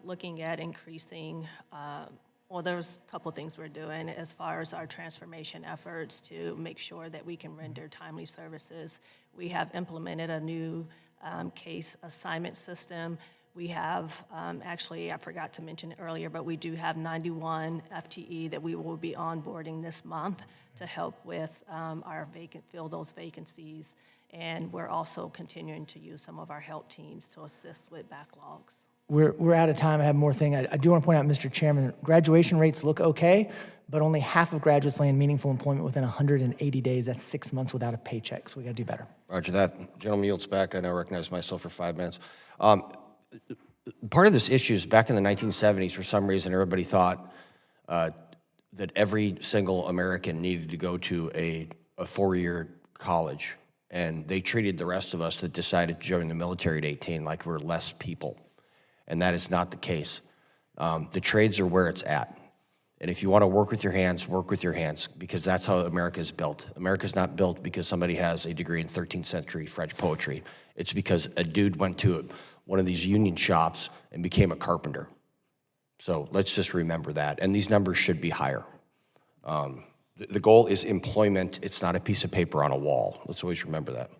looking at increasing, there's a couple things we're doing as far as our transformation efforts to make sure that we can render timely services. We have implemented a new case assignment system. We have, actually, I forgot to mention it earlier, but we do have 91 FTE that we will be onboarding this month to help with fill those vacancies. And we're also continuing to use some of our help teams to assist with backlogs. We're out of time. I have more thing. I do want to point out, Mr. Chairman, graduation rates look okay, but only half of graduates land meaningful employment within 180 days. That's 6 months without a paycheck, so we got to do better. Roger that. Gentleman yields back. I now recognize myself for 5 minutes. Part of this issue is back in the 1970s, for some reason, everybody thought that every single American needed to go to a 4-year college. And they treated the rest of us that decided to join the military at 18 like we're less people. And that is not the case. The trades are where it's at. And if you want to work with your hands, because that's how America is built. America is not built because somebody has a degree in 13th century French poetry. It's because a dude went to one of these union shops and became a carpenter. So let's just remember that. And these numbers should be higher. The goal is employment. It's not a piece of paper on a wall. Let's always remember that.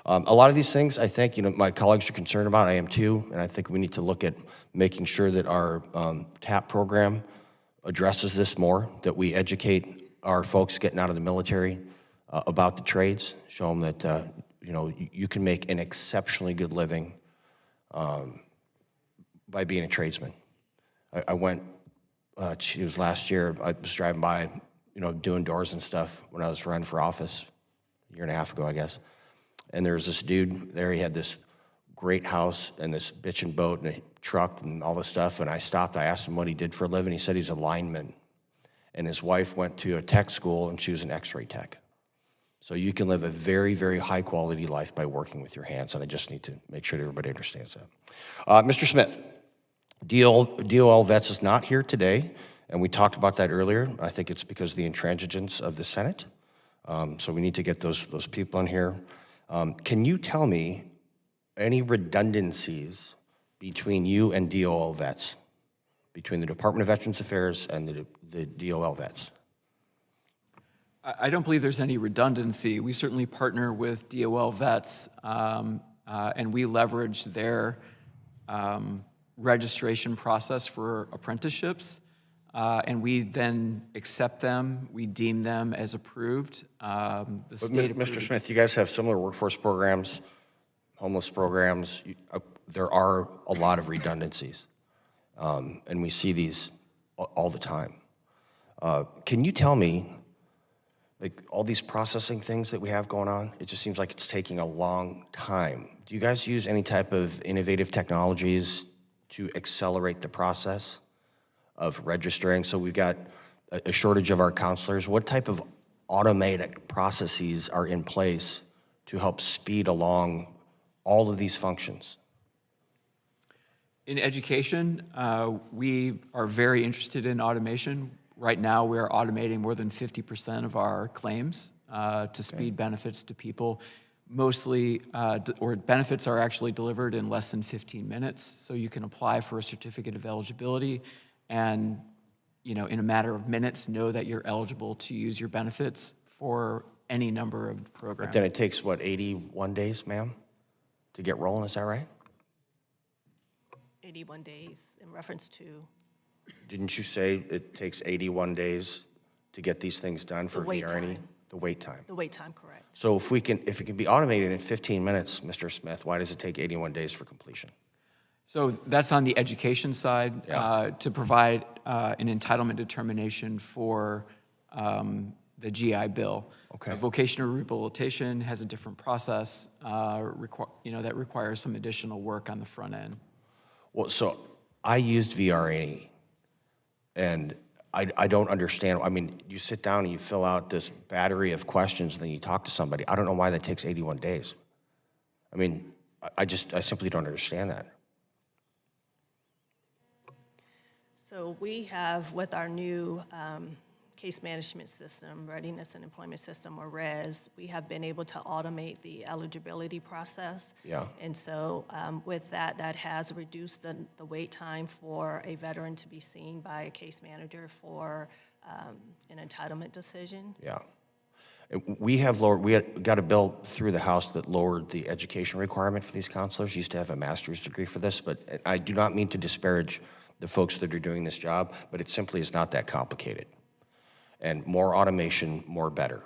A lot of these things, I think, my colleagues are concerned about. I am too, and I think we need to look at making sure that our TAP program addresses this more, that we educate our folks getting out of the military about the trades, show them that, you can make an exceptionally good living by being a tradesman. I went, it was last year, I was driving by, doing doors and stuff when I was running for office, a year and a half ago, I guess. And there was this dude there, he had this great house and this bitchin' boat and a truck and all this stuff. And I stopped, I asked him what he did for a living. He said he's a lineman. And his wife went to a tech school and she was an x-ray tech. So you can live a very, very high quality life by working with your hands. And I just need to make sure that everybody understands that. Mr. Smith, DOL Vets is not here today. And we talked about that earlier. I think it's because of the intransigence of the Senate. So we need to get those people in here. Can you tell me any redundancies between you and DOL Vets, between the Department of Veterans Affairs and the DOL Vets? I don't believe there's any redundancy. We certainly partner with DOL vets, and we leverage their registration process for apprenticeships, and we then accept them, we deem them as approved. The state Mr. Smith, you guys have similar workforce programs, homeless programs. There are a lot of redundancies, and we see these all the time. Can you tell me, like, all these processing things that we have going on, it just seems like it's taking a long time. Do you guys use any type of innovative technologies to accelerate the process of registering? So we've got a shortage of our counselors. What type of automated processes are in place to help speed along all of these functions? In education, we are very interested in automation. Right now, we are automating more than 50% of our claims to speed benefits to people. Mostly, or benefits are actually delivered in less than 15 minutes. So you can apply for a certificate of eligibility and, in a matter of minutes, know that you're eligible to use your benefits for any number of programs. Then it takes, what, 81 days, ma'am, to get rolling, is that right? 81 days in reference to Didn't you say it takes 81 days to get these things done for wait VRNE? time. The wait time. the wait time, correct? So if it can be automated in 15 minutes, Mr. Smith, why does it take 81 days for completion? So that's on the education side, Yeah. to provide an entitlement determination for the GI Bill. Okay. Vocational rehabilitation has a different process that requires some additional work on the front end. Well, so I used VRNE, and I don't understand. I mean, you sit down and you fill out this battery of questions, and then you talk to somebody. I don't know why that takes 81 days. I mean, I simply don't understand that. So we have, with our new case management system, Readiness and Employment System, or RES, we have been able to automate the eligibility process. Yeah. And so with that has reduced the wait time for a veteran to be seen by a case manager for an entitlement decision. Yeah. We got a bill through the House that lowered the education requirement for these counselors. Used to have a master's degree for this, but I do not mean to disparage the folks that are doing this job, but it simply is not that complicated. And more automation, more better.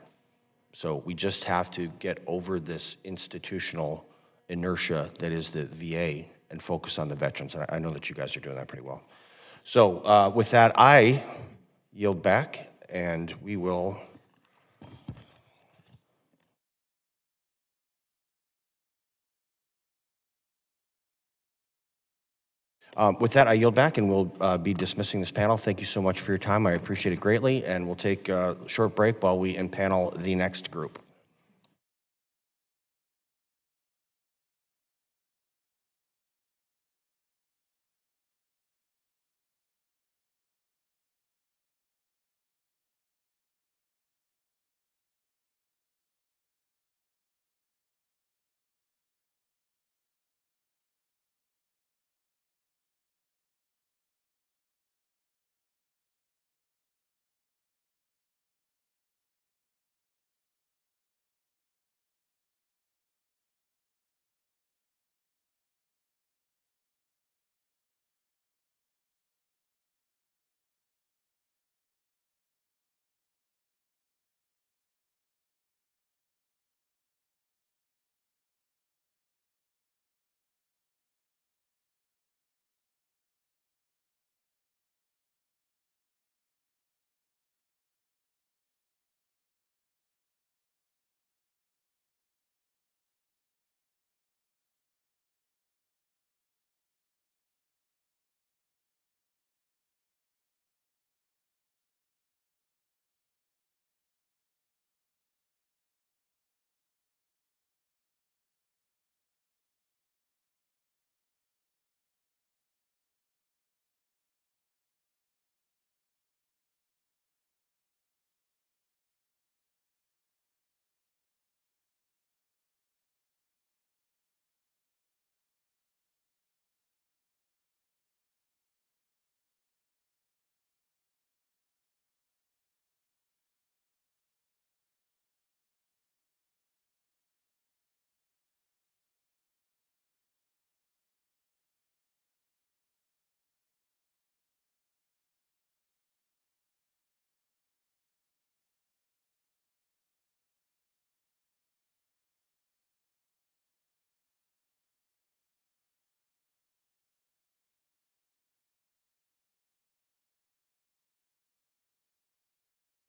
So we just have to get over this institutional inertia that is the VA and focus on the veterans. And I know that you guys are doing that pretty well. So with that, I yield back, and we will with that, I yield back, and we'll be dismissing this panel. Thank you so much for your time. I appreciate it greatly, and we'll take a short break while we impanel the next group.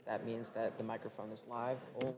That means that the microphone is live only.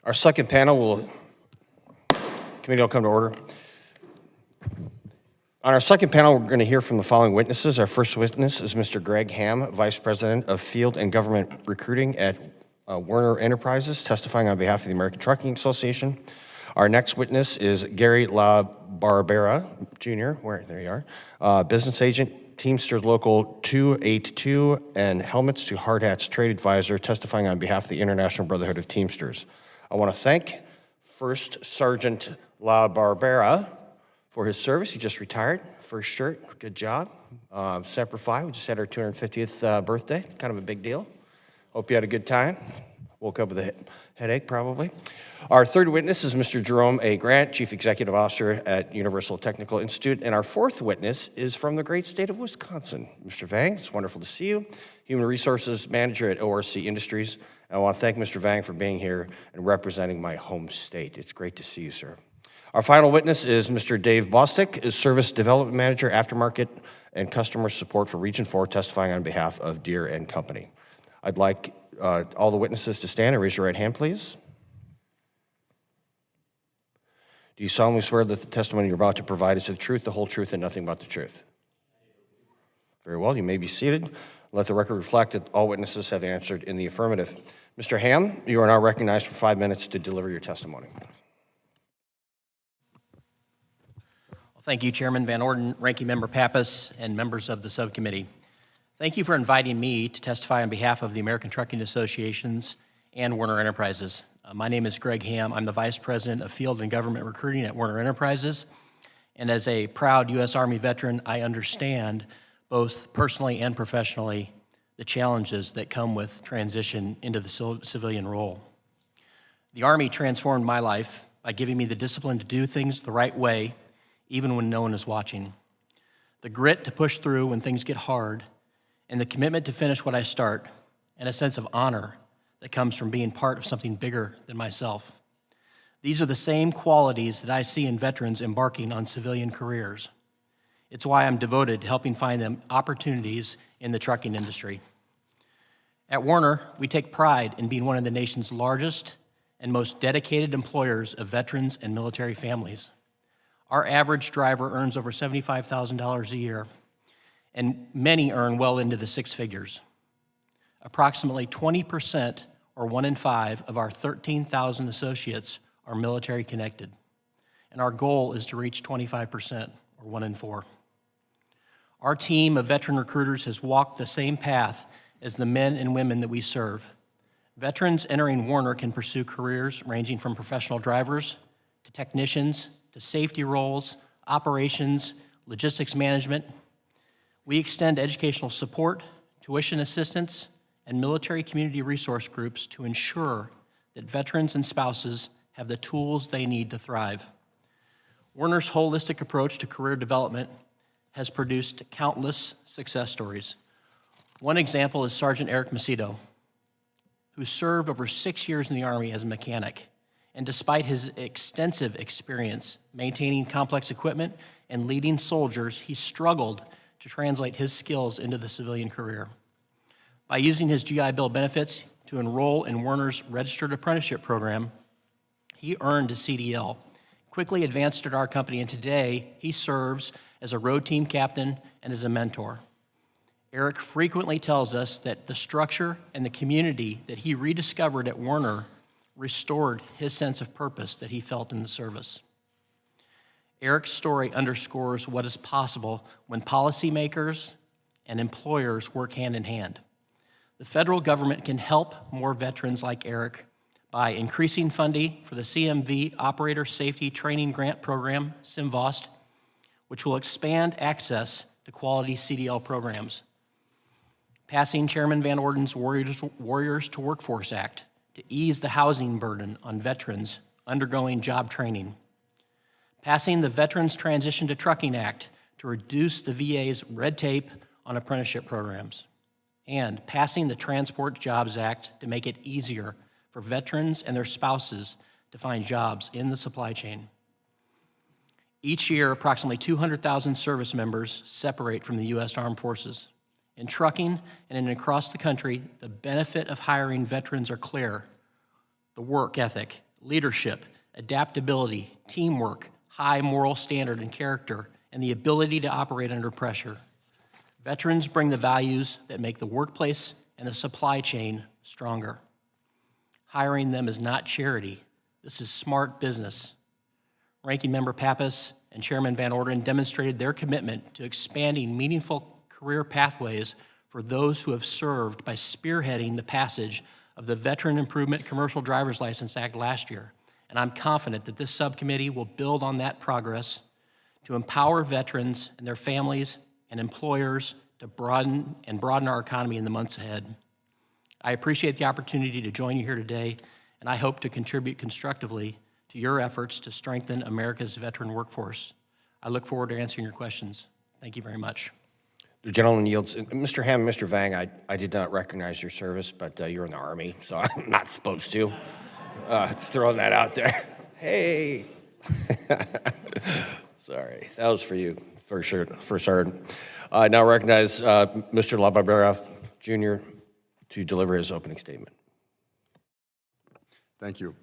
Our second panel committee will come to order. On our second panel, we're going to hear from the following witnesses. Our first witness is Mr. Greg Ham, Vice President of Field and Government Recruiting at Werner Enterprises, testifying on behalf of the American Trucking Association. Our next witness is Gary LaBarbera, Jr., there you are, business agent, Teamsters Local 282, and Helmets to Hard Hats Trade Advisor, testifying on behalf of the International Brotherhood of Teamsters. I want to thank First Sergeant LaBarbera for his service. He just retired. First shirt, good job. Semper Fi, we just had our 250th birthday, kind of a big deal. Hope you had a good time. Woke up with a headache, probably. Our third witness is Mr. Jerome A. Grant, Chief Executive Officer at Universal Technical Institute. And our fourth witness is from the great state of Wisconsin. Mr. Vang, it's wonderful to see you. Human Resources Manager at ORC Industries. And I want to thank Mr. Vang for being here and representing my home state. It's great to see you, sir. Our final witness is Mr. Dave Bostic, Service Development Manager, Aftermarket and Customer Support for Region 4, testifying on behalf of Deere and Company. I'd like all the witnesses to stand and raise your right hand, please. Do you solemnly swear that the testimony you're about to provide is the truth, the whole truth, and nothing but the truth? Very well, you may be seated. Let the record reflect that all witnesses have answered in the affirmative. Mr. Ham, you are now recognized for 5 minutes to deliver your testimony. Thank you, Chairman Van Orden, Ranking Member Pappas, and members of the subcommittee. Thank you for inviting me to testify on behalf of the American Trucking Associations and Werner Enterprises. My name is Greg Ham. I'm the Vice President of Field and Government Recruiting at Werner Enterprises. And as a proud U.S. Army veteran, I understand, both personally and professionally, the challenges that come with transition into the civilian role. The Army transformed my life by giving me the discipline to do things the right way, even when no one is watching, the grit to push through when things get hard, and the commitment to finish what I start, and a sense of honor that comes from being part of something bigger than myself. These are the same qualities that I see in veterans embarking on civilian careers. It's why I'm devoted to helping find them opportunities in the trucking industry. At Werner, we take pride in being one of the nation's largest and most dedicated employers of veterans and military families. Our average driver earns over $75,000 a year, and many earn well into the six figures. Approximately 20%, or 1 in 5, of our 13,000 associates are military connected, and our goal is to reach 25%, or 1 in 4. Our team of veteran recruiters has walked the same path as the men and women that we serve. Veterans entering Werner can pursue careers ranging from professional drivers to technicians to safety roles, operations, logistics management. We extend educational support, tuition assistance, and military community resource groups to ensure that veterans and spouses have the tools they need to thrive. Werner's holistic approach to career development has produced countless success stories. One example is Sergeant Eric Macedo, who served over 6 years in the Army as a mechanic. And despite his extensive experience maintaining complex equipment and leading soldiers, he struggled to translate his skills into the civilian career. By using his GI Bill benefits to enroll in Werner's registered apprenticeship program, he earned a CDL, quickly advanced at our company, and today he serves as a road team captain and as a mentor. Eric frequently tells us that the structure and the community that he rediscovered at Werner restored his sense of purpose that he felt in the service. Eric's story underscores what is possible when policymakers and employers work hand in hand. The federal government can help more veterans like Eric by increasing funding for the CMV Operator Safety Training Grant Program, SIMVOST, which will expand access to quality CDL programs. Passing Chairman Van Orden's Warriors to Workforce Act to ease the housing burden on veterans undergoing job training. Passing the Veterans Transition to Trucking Act to reduce the VA's red tape on apprenticeship programs. And passing the Transport Jobs Act to make it easier for veterans and their spouses to find jobs in the supply chain. Each year, approximately 200,000 service members separate from the U.S. Armed Forces. In trucking and across the country, the benefit of hiring veterans are clear. The work ethic, leadership, adaptability, teamwork, high moral standard and character, and the ability to operate under pressure. Veterans bring the values that make the workplace and the supply chain stronger. Hiring them is not charity. This is smart business. Ranking Member Pappas and Chairman Van Orden demonstrated their commitment to expanding meaningful career pathways for those who have served by spearheading the passage of the Veteran Improvement Commercial Driver's License Act last year. And I'm confident that this subcommittee will build on that progress to empower veterans and their families and employers to broaden our economy in the months ahead. I appreciate the opportunity to join you here today, and I hope to contribute constructively to your efforts to strengthen America's veteran workforce. I look forward to answering your questions. Thank you very much. The gentleman yields. Mr. Hamm, Mr. Vang, I did not recognize your service, but you're in the Army, so I'm not supposed to. Just throwing that out there. Hey. Sorry, that was for you, for sure, for certain. I now recognize Mr. LaBarbera Jr. to deliver his opening statement. Thank you.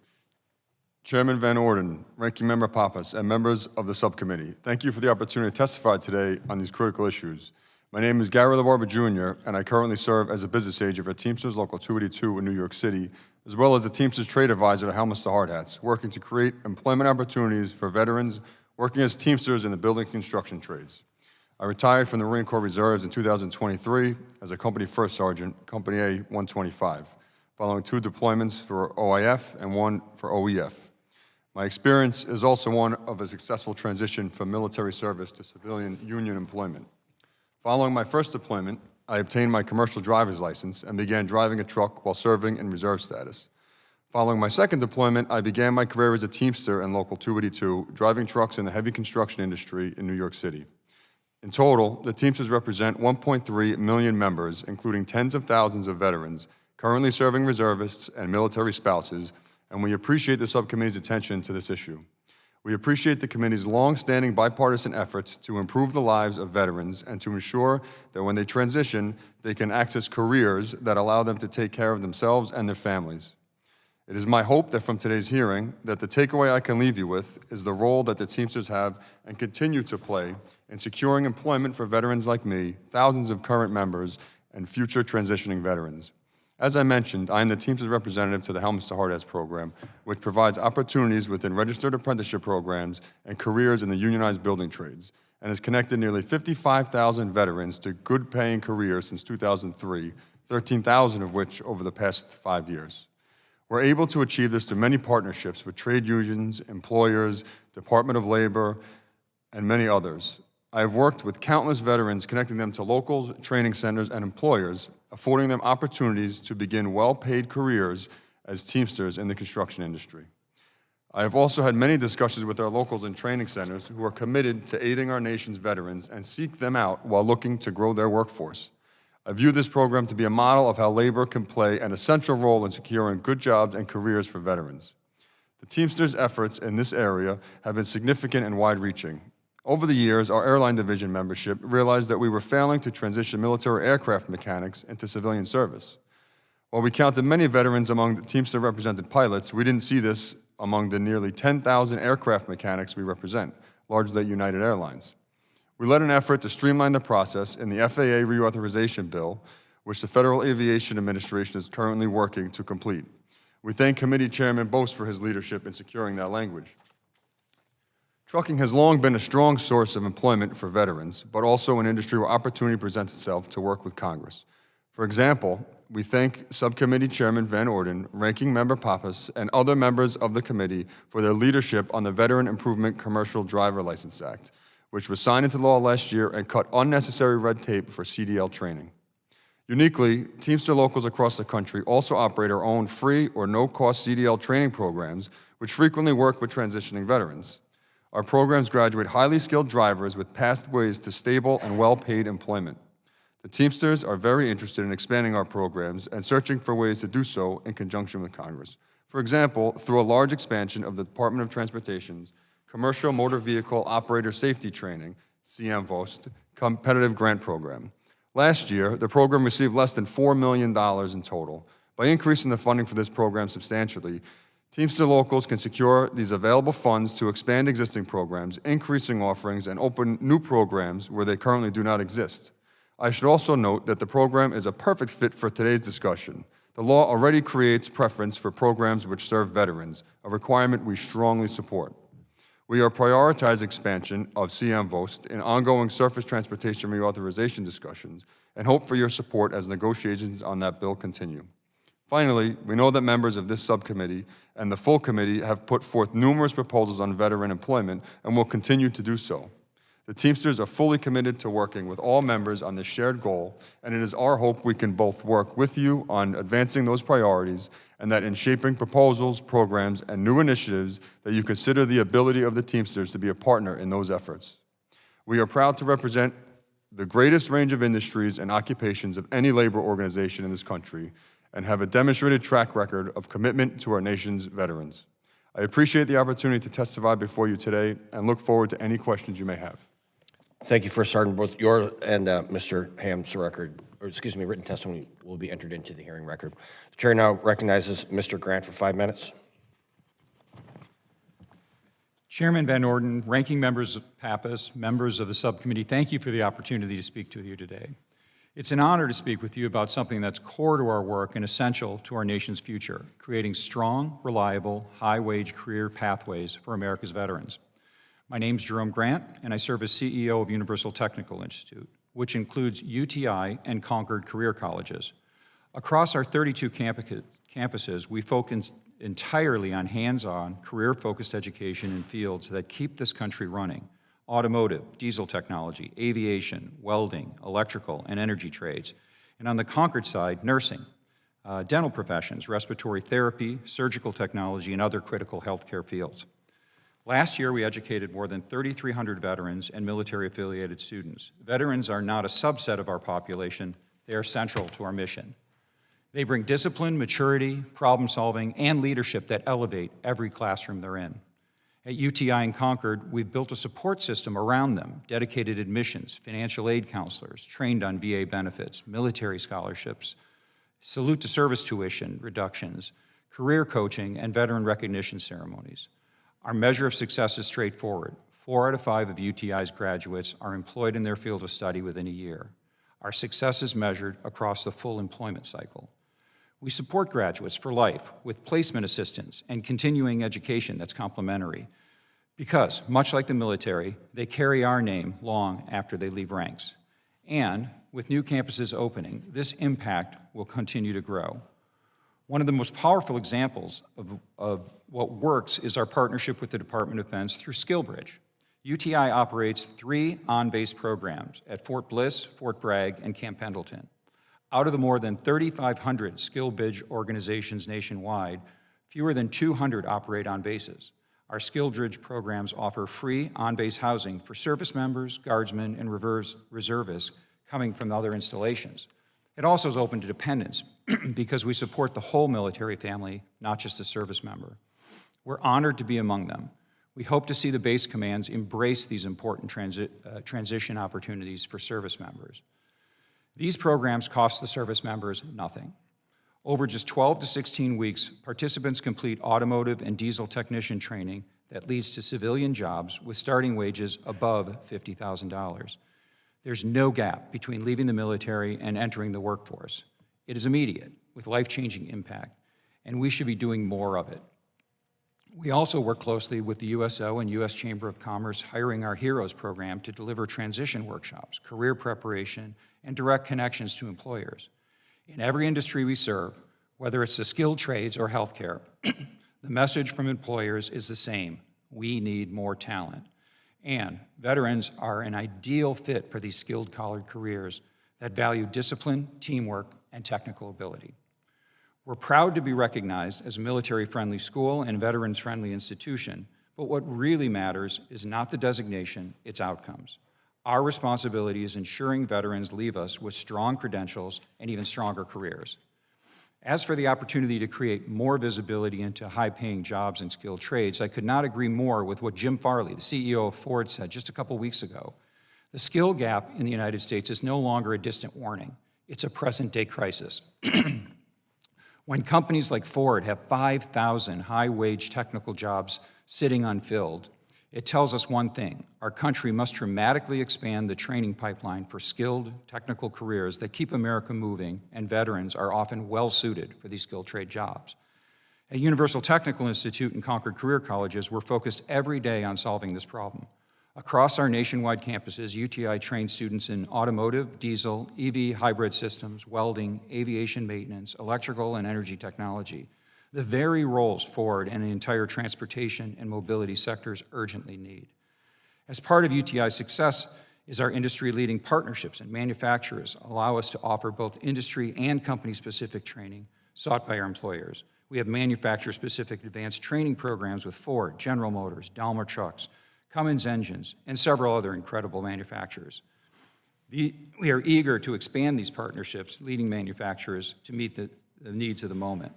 Chairman Van Orden, Ranking Member Pappas, and members of the subcommittee, thank you for the opportunity to testify today on these critical issues. My name is Gary LaBarbera Jr., and I currently serve as a business agent for Teamsters Local 282 in New York City, as well as the Teamsters Trade Advisor to Helmets to Hard Hats, working to create employment opportunities for veterans working as Teamsters in the building and construction trades. I retired from the Marine Corps Reserves in 2023 as a Company First Sergeant, Company A 125, following 2 deployments for OIF and 1 for OEF. My experience is also one of a successful transition from military service to civilian union employment. Following my first deployment, I obtained my commercial driver's license and began driving a truck while serving in reserve status. Following my second deployment, I began my career as a Teamster in Local 282, driving trucks in the heavy construction industry in New York City. In total, the Teamsters represent 1.3 million members, including tens of thousands of veterans, currently serving reservists and military spouses, and we appreciate the subcommittee's attention to this issue. We appreciate the committee's long-standing bipartisan efforts to improve the lives of veterans and to ensure that when they transition, they can access careers that allow them to take care of themselves and their families. It is my hope that from today's hearing, that the takeaway I can leave you with is the role that the Teamsters have and continue to play in securing employment for veterans like me, thousands of current members, and future transitioning veterans. As I mentioned, I am the Teamsters representative to the Helmets to Hard Hats program, which provides opportunities within registered apprenticeship programs and careers in the unionized building trades, and has connected nearly 55,000 veterans to good-paying careers since 2003, 13,000 of which over the past 5 years. We're able to achieve this through many partnerships with trade unions, employers, Department of Labor, and many others. I have worked with countless veterans, connecting them to locals, training centers, and employers, affording them opportunities to begin well-paid careers as Teamsters in the construction industry. I have also had many discussions with our locals and training centers who are committed to aiding our nation's veterans and seek them out while looking to grow their workforce. I view this program to be a model of how labor can play an essential role in securing good jobs and careers for veterans. The Teamsters' efforts in this area have been significant and wide-reaching. Over the years, our airline division membership realized that we were failing to transition military aircraft mechanics into civilian service. While we counted many veterans among the Teamster-represented pilots, we didn't see this among the nearly 10,000 aircraft mechanics we represent, largely at United Airlines. We led an effort to streamline the process in the FAA reauthorization bill, which the Federal Aviation Administration is currently working to complete. We thank Committee Chairman Bose for his leadership in securing that language. Trucking has long been a strong source of employment for veterans, but also an industry where opportunity presents itself to work with Congress. For example, we thank Subcommittee Chairman Van Orden, Ranking Member Pappas, and other members of the committee for their leadership on the Veteran Improvement Commercial Driver License Act, which was signed into law last year and cut unnecessary red tape for CDL training. Uniquely, Teamster locals across the country also operate our own free or no-cost CDL training programs, which frequently work with transitioning veterans. Our programs graduate highly skilled drivers with pathways to stable and well-paid employment. The Teamsters are very interested in expanding our programs and searching for ways to do so in conjunction with Congress. For example, through a large expansion of the Department of Transportation's Commercial Motor Vehicle Operator Safety Training, CMVOST, competitive grant program. Last year, the program received less than $4 million in total. By increasing the funding for this program substantially, Teamster locals can secure these available funds to expand existing programs, increasing offerings, and open new programs where they currently do not exist. I should also note that the program is a perfect fit for today's discussion. The law already creates preference for programs which serve veterans, a requirement we strongly support. We are prioritizing expansion of CMVOST in ongoing surface transportation reauthorization discussions and hope for your support as negotiations on that bill continue. Finally, we know that members of this subcommittee and the full committee have put forth numerous proposals on veteran employment and will continue to do so. The Teamsters are fully committed to working with all members on this shared goal, and it is our hope we can both work with you on advancing those priorities and that in shaping proposals, programs, and new initiatives that you consider the ability of the Teamsters to be a partner in those efforts. We are proud to represent the greatest range of industries and occupations of any labor organization in this country and have a demonstrated track record of commitment to our nation's veterans. I appreciate the opportunity to testify before you today and look forward to any questions you may have. Thank you, First Sergeant. Both your and Mr. Ham's written testimony will be entered into the hearing record. The chair now recognizes Mr. Grant for 5 minutes. Chairman Van Orden, ranking members of Pappas, members of the subcommittee, thank you for the opportunity to speak to you today. It's an honor to speak with you about something that's core to our work and essential to our nation's future, creating strong, reliable, high-wage career pathways for America's veterans. My name's Jerome Grant, and I serve as CEO of Universal Technical Institute, which includes UTI and Concord Career Colleges. Across our 32 campuses, we focus entirely on hands-on, career-focused education in fields that keep this country running: automotive, diesel technology, aviation, welding, electrical, and energy trades. And on the Concord side, nursing. dental professions, respiratory therapy, surgical technology, and other critical healthcare fields. Last year, we educated more than 3,300 veterans and military-affiliated students. Veterans are not a subset of our population. They are central to our mission. They bring discipline, maturity, problem-solving, and leadership that elevate every classroom they're in. At UTI in Concord, we've built a support system around them, dedicated admissions, financial aid counselors, trained on VA benefits, military scholarships, salute to service tuition reductions, career coaching, and veteran recognition ceremonies. Our measure of success is straightforward. 4 out of 5 of UTI's graduates are employed in their field of study within a year. Our success is measured across the full employment cycle. We support graduates for life with placement assistance and continuing education that's complementary because, much like the military, they carry our name long after they leave ranks. And with new campuses opening, this impact will continue to grow. One of the most powerful examples of what works is our partnership with the Department of Defense through SkillBridge. UTI operates 3 on-base programs at Fort Bliss, Fort Bragg, and Camp Pendleton. Out of the more than 3,500 SkillBridge organizations nationwide, fewer than 200 operate on bases. Our SkillBridge programs offer free on-base housing for service members, guardsmen, and reservists coming from other installations. It also is open to dependents because we support the whole military family, not just the service member. We're honored to be among them. We hope to see the base commands embrace these important transition opportunities for service members. These programs cost the service members nothing. Over just 12 to 16 weeks, participants complete automotive and diesel technician training that leads to civilian jobs with starting wages above $50,000. There's no gap between leaving the military and entering the workforce. It is immediate, with life-changing impact, and we should be doing more of it. We also work closely with the USO and U.S. Chamber of Commerce Hiring Our Heroes program to deliver transition workshops, career preparation, and direct connections to employers. In every industry we serve, whether it's the skilled trades or healthcare, the message from employers is the same: we need more talent. And veterans are an ideal fit for these skilled collared careers that value discipline, teamwork, and technical ability. We're proud to be recognized as a military-friendly school and veterans-friendly institution, but what really matters is not the designation, it's outcomes. Our responsibility is ensuring veterans leave us with strong credentials and even stronger careers. As for the opportunity to create more visibility into high-paying jobs and skilled trades, I could not agree more with what Jim Farley, the CEO of Ford, said just a couple weeks ago. The skill gap in the United States is no longer a distant warning. It's a present-day crisis. When companies like Ford have 5,000 high-wage technical jobs sitting unfilled, it tells us one thing: our country must dramatically expand the training pipeline for skilled technical careers that keep America moving, and veterans are often well-suited for these skilled trade jobs. At Universal Technical Institute and Concord Career Colleges, we're focused every day on solving this problem. Across our nationwide campuses, UTI trains students in automotive, diesel, EV hybrid systems, welding, aviation maintenance, electrical, and energy technology, the very roles Ford and the entire transportation and mobility sectors urgently need. As part of UTI's success is our industry-leading partnerships, and manufacturers allow us to offer both industry and company-specific training sought by our employers. We have manufacturer-specific advanced training programs with Ford, General Motors, Daimler Trucks, Cummins Engines, and several other incredible manufacturers. We are eager to expand these partnerships, leading manufacturers to meet the needs of the moment.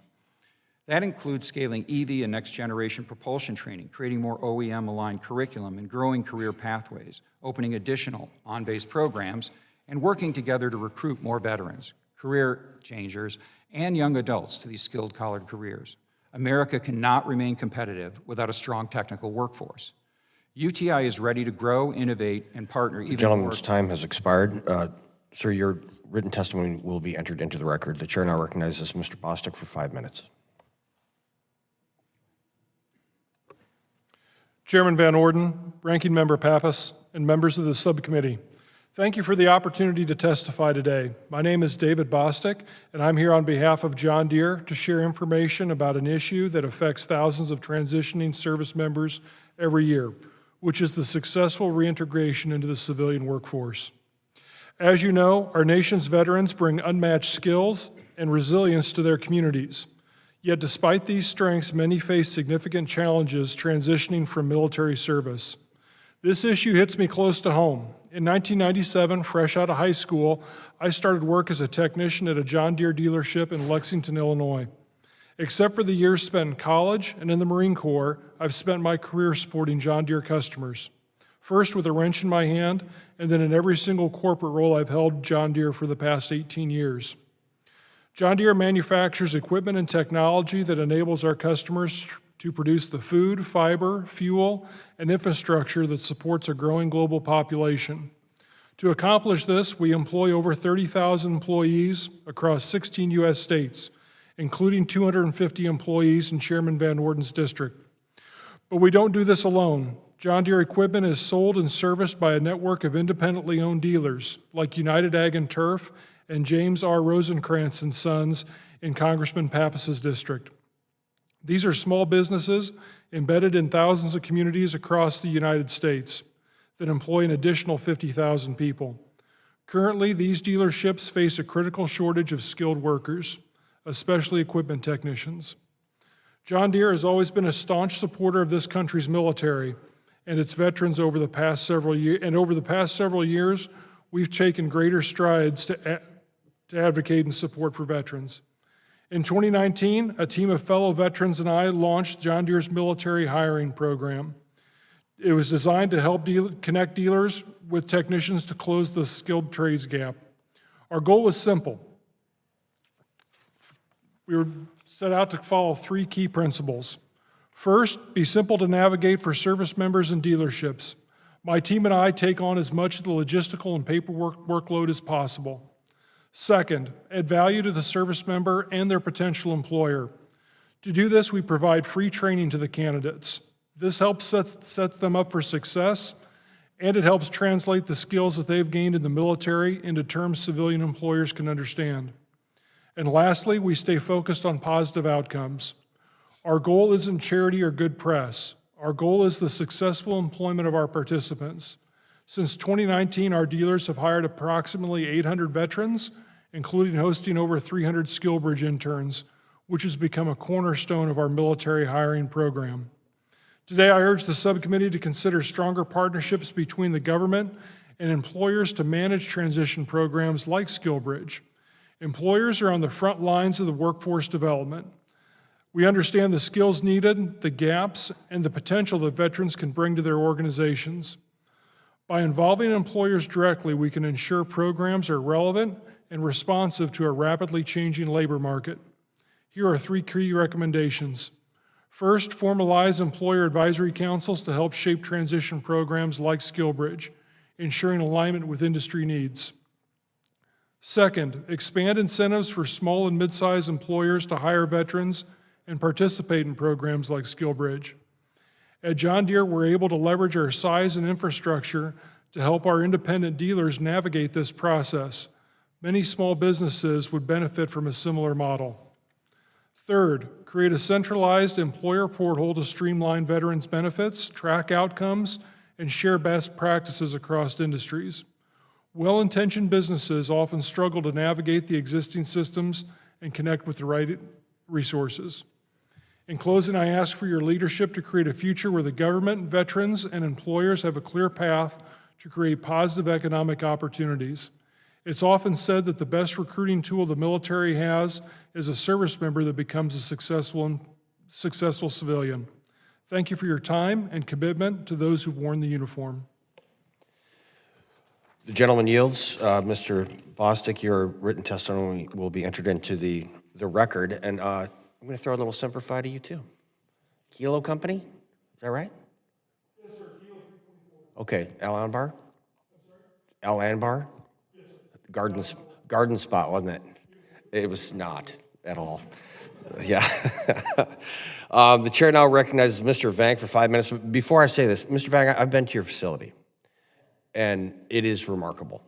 That includes scaling EV and next-generation propulsion training, creating more OEM-aligned curriculum, and growing career pathways, opening additional on-base programs, and working together to recruit more veterans, career changers, and young adults to these skilled collared careers. America cannot remain competitive without a strong technical workforce. UTI is ready to grow, innovate, and partner even more. Gentleman's time has expired. Sir, your written testimony will be entered into the record. The chair now recognizes Mr. Bostic for 5 minutes. Chairman Van Orden, Ranking Member Pappas, and members of the subcommittee, thank you for the opportunity to testify today. My name is David Bostic, and I'm here on behalf of John Deere to share information about an issue that affects thousands of transitioning service members every year, which is the successful reintegration into the civilian workforce. As you know, our nation's veterans bring unmatched skills, and resilience to their communities. Yet despite these strengths, many face significant challenges transitioning from military service. This issue hits me close to home. In 1997, fresh out of high school, I started work as a technician at a John Deere dealership in Lexington, Illinois. Except for the years spent in college and in the Marine Corps, I've spent my career supporting John Deere customers. First with a wrench in my hand, and then in every single corporate role I've held John Deere for the past 18 years. John Deere manufactures equipment and technology that enables our customers to produce the food, fiber, fuel, and infrastructure that supports a growing global population. To accomplish this, we employ over 30,000 employees across 16 U.S. states, including 250 employees in Chairman Van Orden's district. But we don't do this alone. John Deere equipment is sold and serviced by a network of independently owned dealers like United Ag and Turf and James R. Rosenkrantz and Sons in Congressman Pappas's district. These are small businesses embedded in thousands of communities across the United States that employ an additional 50,000 people. Currently, these dealerships face a critical shortage of skilled workers, especially equipment technicians. John Deere has always been a staunch supporter of this country's military and its veterans over the past several years. And over the past several years, we've taken greater strides to advocate and support for veterans. In 2019, a team of fellow veterans and I launched John Deere's military hiring program. It was designed to help connect dealers with technicians to close the skilled trades gap. Our goal was simple. We were set out to follow three key principles. First, be simple to navigate for service members and dealerships. My team and I take on as much of the logistical and paperwork workload as possible. Second, add value to the service member and their potential employer. To do this, we provide free training to the candidates. This helps sets them up for success, and it helps translate the skills that they've gained in the military into terms civilian employers can understand. And lastly, we stay focused on positive outcomes. Our goal isn't charity or good press. Our goal is the successful employment of our participants. Since 2019, our dealers have hired approximately 800 veterans, including hosting over 300 SkillBridge interns, which has become a cornerstone of our military hiring program. Today, I urge the subcommittee to consider stronger partnerships between the government and employers to manage transition programs like SkillBridge. Employers are on the front lines of the workforce development. We understand the skills needed, the gaps, and the potential that veterans can bring to their organizations. By involving employers directly, we can ensure programs are relevant and responsive to a rapidly changing labor market. Here are three key recommendations. First, formalize employer advisory councils to help shape transition programs like SkillBridge, ensuring alignment with industry needs. Second, expand incentives for small and mid-sized employers to hire veterans and participate in programs like SkillBridge. At John Deere, we're able to leverage our size and infrastructure to help our independent dealers navigate this process. Many small businesses would benefit from a similar model. Third, create a centralized employer portal to streamline veterans' benefits, track outcomes, and share best practices across industries. Well-intentioned businesses often struggle to navigate the existing systems and connect with the right resources. In closing, I ask for your leadership to create a future where the government, veterans, and employers have a clear path to create positive economic opportunities. It's often said that the best recruiting tool the military has is a service member that becomes a successful civilian. Thank you for your time and commitment to those who've worn the uniform. The gentleman yields. Mr. Bostic, your written testimony will be entered into the record, and I'm going to throw a little Semper Fi to you too. Kilo Company, is that right? Yes, sir. Kilo 324. Okay, Al Anbar? Al Anbar? Yes, sir. Garden Spot, wasn't it? It was not at all. Yeah. The chair now recognizes Mr. Vang for 5 minutes. Before I say this, Mr. Vang, I've been to your facility, and it is remarkable.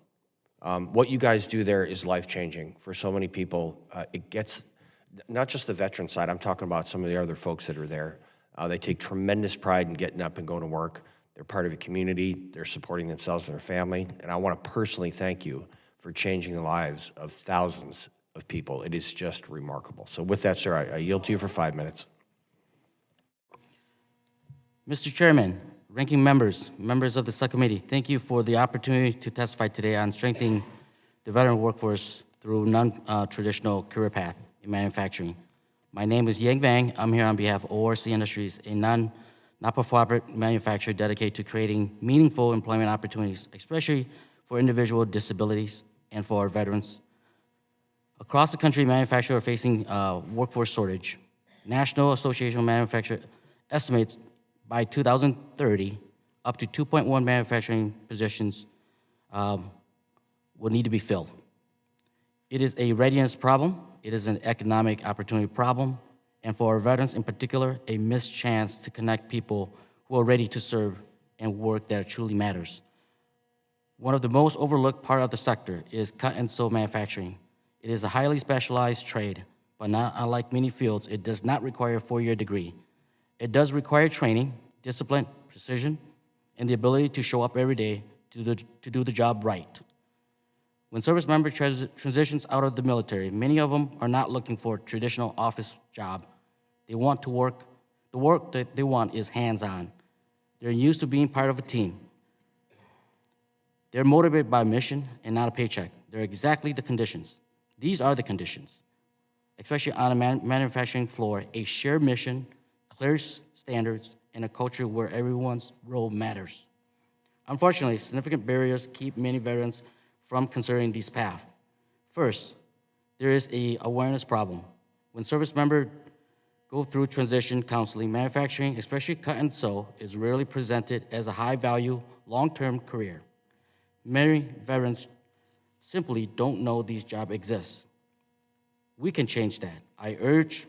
What you guys do there is life-changing for so many people. It gets not just the veteran side, I'm talking about some of the other folks that are there. They take tremendous pride in getting up and going to work. They're part of a community. They're supporting themselves and their family. And I want to personally thank you for changing the lives of thousands of people. It is just remarkable. So with that, sir, I yield to you for 5 minutes. Mr. Chairman, ranking members, members of the subcommittee, thank you for the opportunity to testify today on strengthening the veteran workforce through non-traditional career path in manufacturing. My name is Yang Vang. I'm here on behalf of ORC Industries, a not-for-profit manufacturer dedicated to creating meaningful employment opportunities, especially for individual with disabilities and for our veterans. Across the country, manufacturers are facing workforce shortage. National Association of Manufacturers estimates by 2030, up to 2.1 manufacturing positions will need to be filled. It is a readiness problem, it is an economic opportunity problem, and for our veterans in particular, a missed chance to connect people who are ready to serve and work that truly matters. One of the most overlooked part of the sector is cut and sew manufacturing. It is a highly specialized trade, but not unlike many fields, it does not require a 4-year degree. It does require training, discipline, precision, and the ability to show up every day to do the job right. When service member transitions out of the military, many of them are not looking for a traditional office job. They want to work, the work that they want is hands-on. They're used to being part of a team. They're motivated by mission and not a paycheck. They're exactly the conditions. These are the conditions, especially on a manufacturing floor, a shared mission, clear standards, and a culture where everyone's role matters. Unfortunately, significant barriers keep many veterans from considering these paths. First, there is an awareness problem. When service members go through transition counseling, manufacturing, especially cut and sew, is rarely presented as a high-value, long-term career. Many veterans simply don't know these jobs exist. We can change that. I urge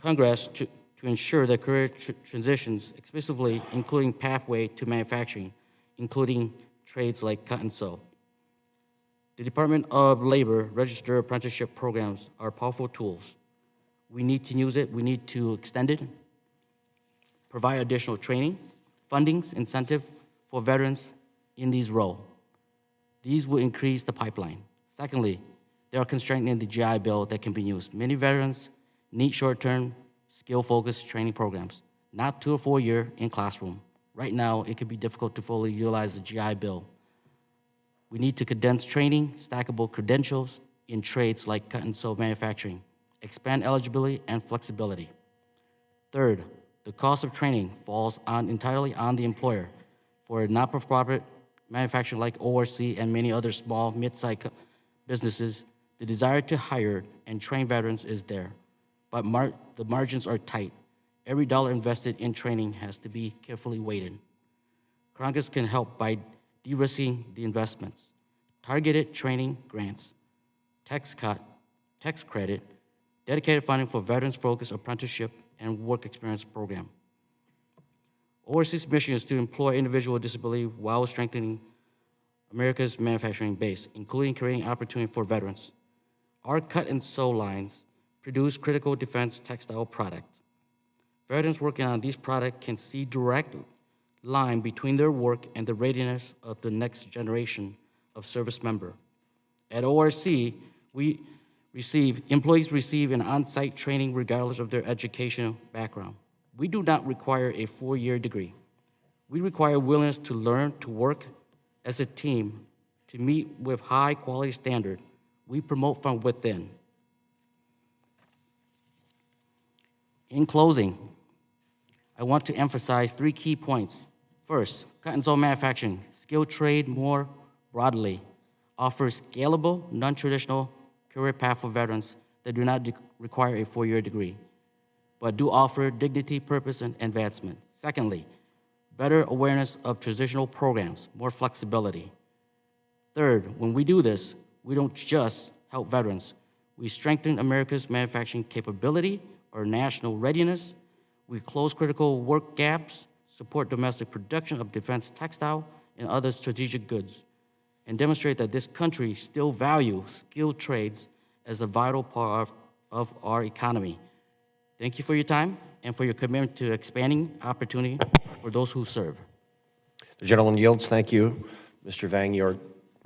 Congress to ensure that career transitions, explicitly including pathway to manufacturing, including trades like cut and sew. The Department of Labor registered apprenticeship programs are powerful tools. We need to use it, we need to extend it, provide additional training, fundings, incentive for veterans in these roles. These will increase the pipeline. Secondly, there are constraints in the GI Bill that can be used. Many veterans need short-term, skill-focused training programs, not 2 or 4 years in classroom. Right now, it can be difficult to fully utilize the GI Bill. We need to condense training, stackable credentials in trades like cut and sew manufacturing, expand eligibility and flexibility. Third, the cost of training falls entirely on the employer. For a not-for-profit manufacturer like ORC and many other small, mid-sized businesses, the desire to hire and train veterans is there, but the margins are tight. Every dollar invested in training has to be carefully weighted. Congress can help by de-risking the investments, targeted training grants, tax credit, dedicated funding for veterans-focused apprenticeship and work experience program. ORC's mission is to employ individuals with disability while strengthening America's manufacturing base, including creating opportunity for veterans. Our cut and sew lines produce critical defense textile products. Veterans working on these products can see direct line between their work and the readiness of the next generation of service member. At ORC, employees receive an on-site training regardless of their educational background. We do not require a 4-year degree. We require willingness to learn, to work as a team, to meet with high quality standard. We promote from within. In closing, I want to emphasize 3 key points. First, cut and sew manufacturing, skilled trade more broadly, offers scalable, non-traditional career path for veterans that do not require a 4-year degree, but do offer dignity, purpose, and advancement. Secondly, better awareness of transitional programs, more flexibility. Third, when we do this, we don't just help veterans. We strengthen America's manufacturing capability or national readiness. We close critical work gaps, support domestic production of defense textile and other strategic goods, and demonstrate that this country still values skilled trades as a vital part of our economy. Thank you for your time and for your commitment to expanding opportunity for those who serve. The gentleman yields. Thank you. Mr. Vang, your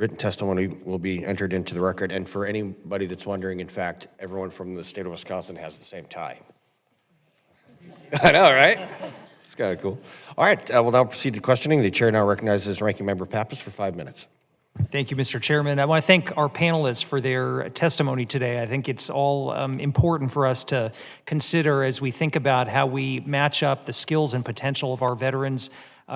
Written testimony will be entered into the record, and for anybody that's wondering, in fact, everyone from the state of Wisconsin has the same tie. I know, right? It's kind of cool. All right, we'll now proceed to questioning. The chair now recognizes Ranking Member Pappas for 5 minutes. Thank you, Mr. Chairman. I want to thank our panelists for their testimony today. I think it's all important for us to consider as we think about how we match up the skills and potential of our veterans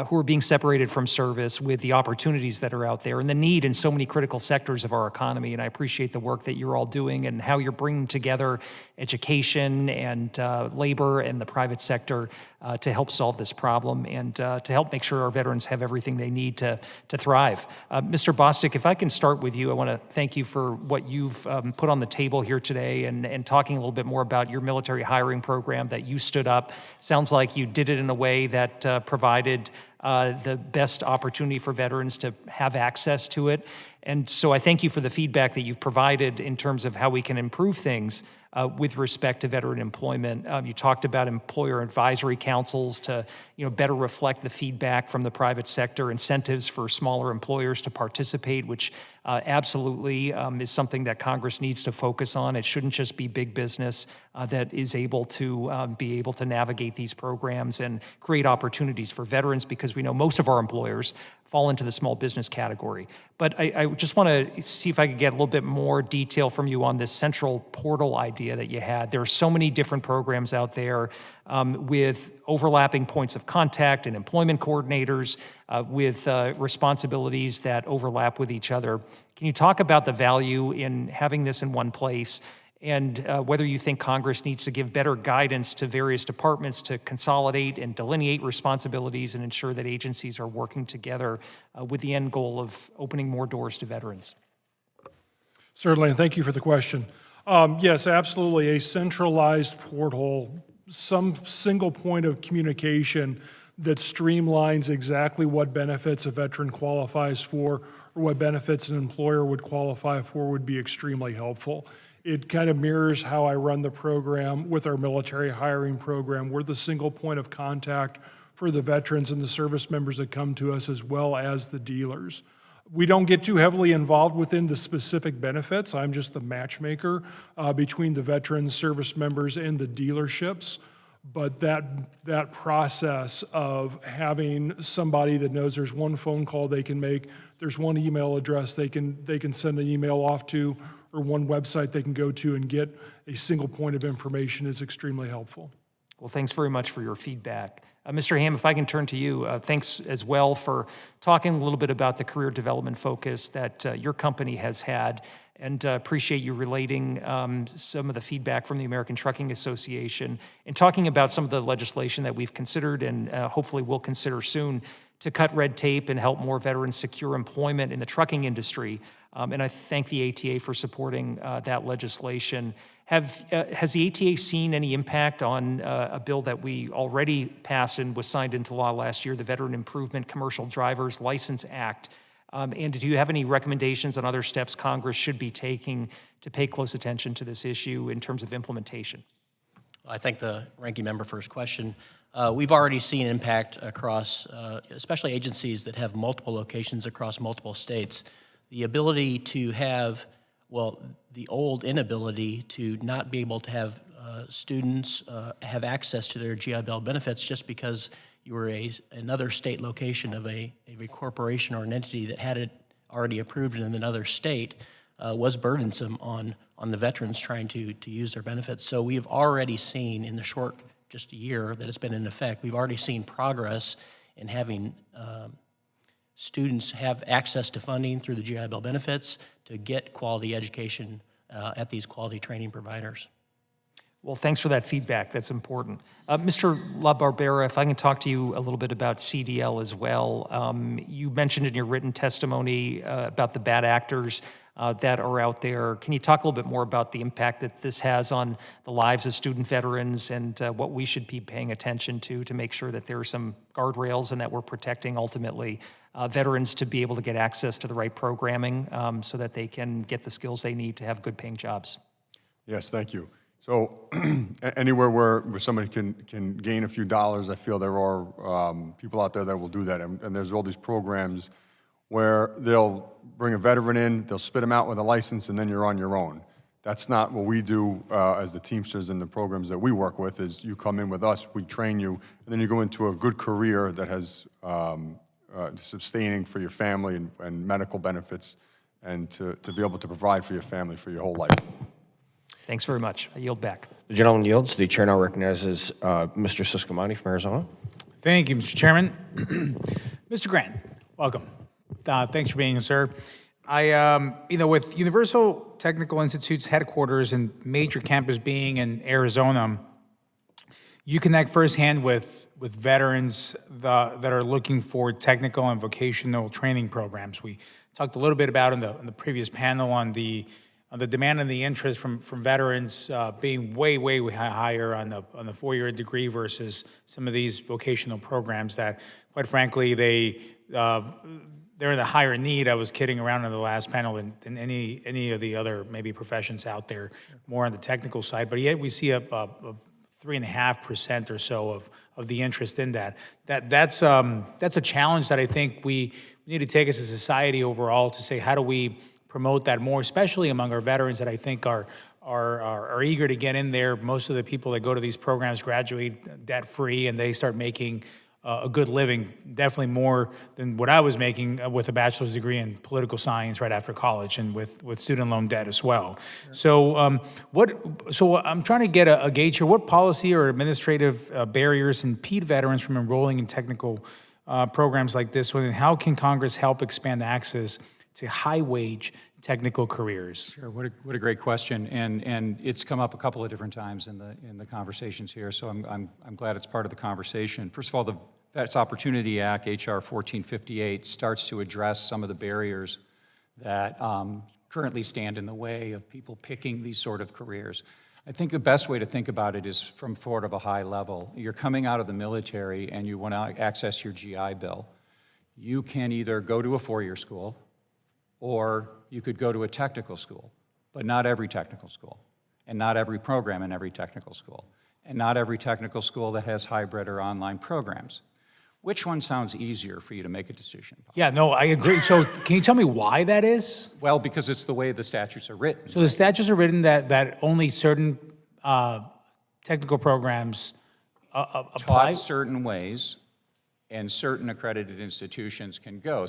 who are being separated from service with the opportunities that are out there and the need in so many critical sectors of our economy. And I appreciate the work that you're all doing and how you're bringing together education and labor and the private sector to help solve this problem and to help make sure our veterans have everything they need to thrive. Mr. Bostic, if I can start with you, I want to thank you for what you've put on the table here today and talking a little bit more about your military hiring program that you stood up. Sounds like you did it in a way that provided the best opportunity for veterans to have access to it. And so I thank you for the feedback that you've provided in terms of how we can improve things with respect to veteran employment. You talked about employer advisory councils to better reflect the feedback from the private sector, incentives for smaller employers to participate, which absolutely is something that Congress needs to focus on. It shouldn't just be big business that is able to navigate these programs and create opportunities for veterans, because we know most of our employers fall into the small business category. But I just want to see if I could get a little bit more detail from you on this central portal idea that you had. There are so many different programs out there with overlapping points of contact and employment coordinators with responsibilities that overlap with each other. Can you talk about the value in having this in one place and whether you think Congress needs to give better guidance to various departments to consolidate and delineate responsibilities and ensure that agencies are working together with the end goal of opening more doors to veterans? Certainly, and thank you for the question. Yes, absolutely, a centralized portal, some single point of communication that streamlines exactly what benefits a veteran qualifies for or what benefits an employer would qualify for would be extremely helpful. It kind of mirrors how I run the program with our military hiring program. We're the single point of contact for the veterans and the service members that come to us, as well as the dealers. We don't get too heavily involved within the specific benefits. I'm just the matchmaker between the veterans, service members, and the dealerships. But that process of having somebody that knows there's one phone call they can make, there's one email address they can send an email off to, or one website they can go to and get a single point of information is extremely helpful. Well, thanks very much for your feedback. Mr. Ham, if I can turn to you, thanks as well for talking a little bit about the career development focus that your company has had, and appreciate you relating some of the feedback from the American Trucking Association and talking about some of the legislation that we've considered and hopefully will consider soon to cut red tape and help more veterans secure employment in the trucking industry. And I thank the ATA for supporting that legislation. Has the ATA seen any impact on a bill that we already passed and was signed into law last year, the Veteran Improvement Commercial Driver's License Act? And do you have any recommendations on other steps Congress should be taking to pay close attention to this issue in terms of implementation? I thank the ranking member for his question. We've already seen impact across, especially agencies that have multiple locations across multiple states. The ability to have, well, the old inability to not be able to have students have access to their GI Bill benefits just because you were another state location of a corporation or an entity that had it already approved in another state was burdensome on the veterans trying to use their benefits. So we've already seen in the short, just a year that it's been in effect, we've already seen progress in having students have access to funding through the GI Bill benefits to get quality education at these quality training providers. Well, thanks for that feedback. That's important. Mr. LaBarbera, if I can talk to you a little bit about CDL as well. You mentioned in your written testimony about the bad actors that are out there. Can you talk a little bit more about the impact that this has on the lives of student veterans and what we should be paying attention to make sure that there are some guardrails and that we're protecting ultimately veterans to be able to get access to the right programming so that they can get the skills they need to have good paying jobs? Yes, thank you. So anywhere where somebody can gain a few dollars, I feel there are people out there that will do that. And there's all these programs where they'll bring a veteran in, they'll spit them out with a license, and then you're on your own. That's not what we do as the Teamsters and the programs that we work with, is you come in with us, we train you, and then you go into a good career that has sustaining for your family and medical benefits, and to be able to provide for your family for your whole life. Thanks very much. I yield back. The gentleman yields. The chair now recognizes Mr. Subcommittee from Arizona. Thank you, Mr. Chairman. Mr. Grant, welcome. Thanks for being here, sir. With Universal Technical Institute's headquarters and major campus being in Arizona, you connect firsthand with veterans that are looking for technical and vocational training programs. We talked a little bit about in the previous panel on the demand and the interest from veterans being way higher on the four-year degree versus some of these vocational programs that, quite frankly, they're in a higher need. I was kidding around in the last panel than any of the other maybe professions out there, more on the technical side. But yet we see a 3.5% or so of the interest in that. That's a challenge that I think we need to take as a society overall to say, how do we promote that more, especially among our veterans that I think are eager to get in there. Most of the people that go to these programs graduate debt-free, and they start making a good living, definitely more than what I was making with a bachelor's degree in political science right after college, and with student loan debt as well. Sure. So I'm trying to get a gauge here. What policy or administrative barriers impede veterans from enrolling in technical programs like this one, and how can Congress help expand access to high-wage technical careers? Sure. What a great question, and it's come up a couple of different times in the conversations here. So I'm glad it's part of the conversation. First of all, the Vets Opportunity Act, HR 1458, starts to address some of the barriers that currently stand in the way of people picking these sort of careers. I think the best way to think about it is from sort of a high level. You're coming out of the military and you want to access your GI Bill. You can either go to a four-year school, or you could go to a technical school, but not every technical school, and not every program in every technical school, and not every technical school that has hybrid or online programs. Which one sounds easier for you to make a decision about? Yeah, no, I agree. So can you tell me why that is? Well, because it's the way the statutes are written. So the statutes are written that only certain technical programs apply? Taught certain ways, and certain accredited institutions can go.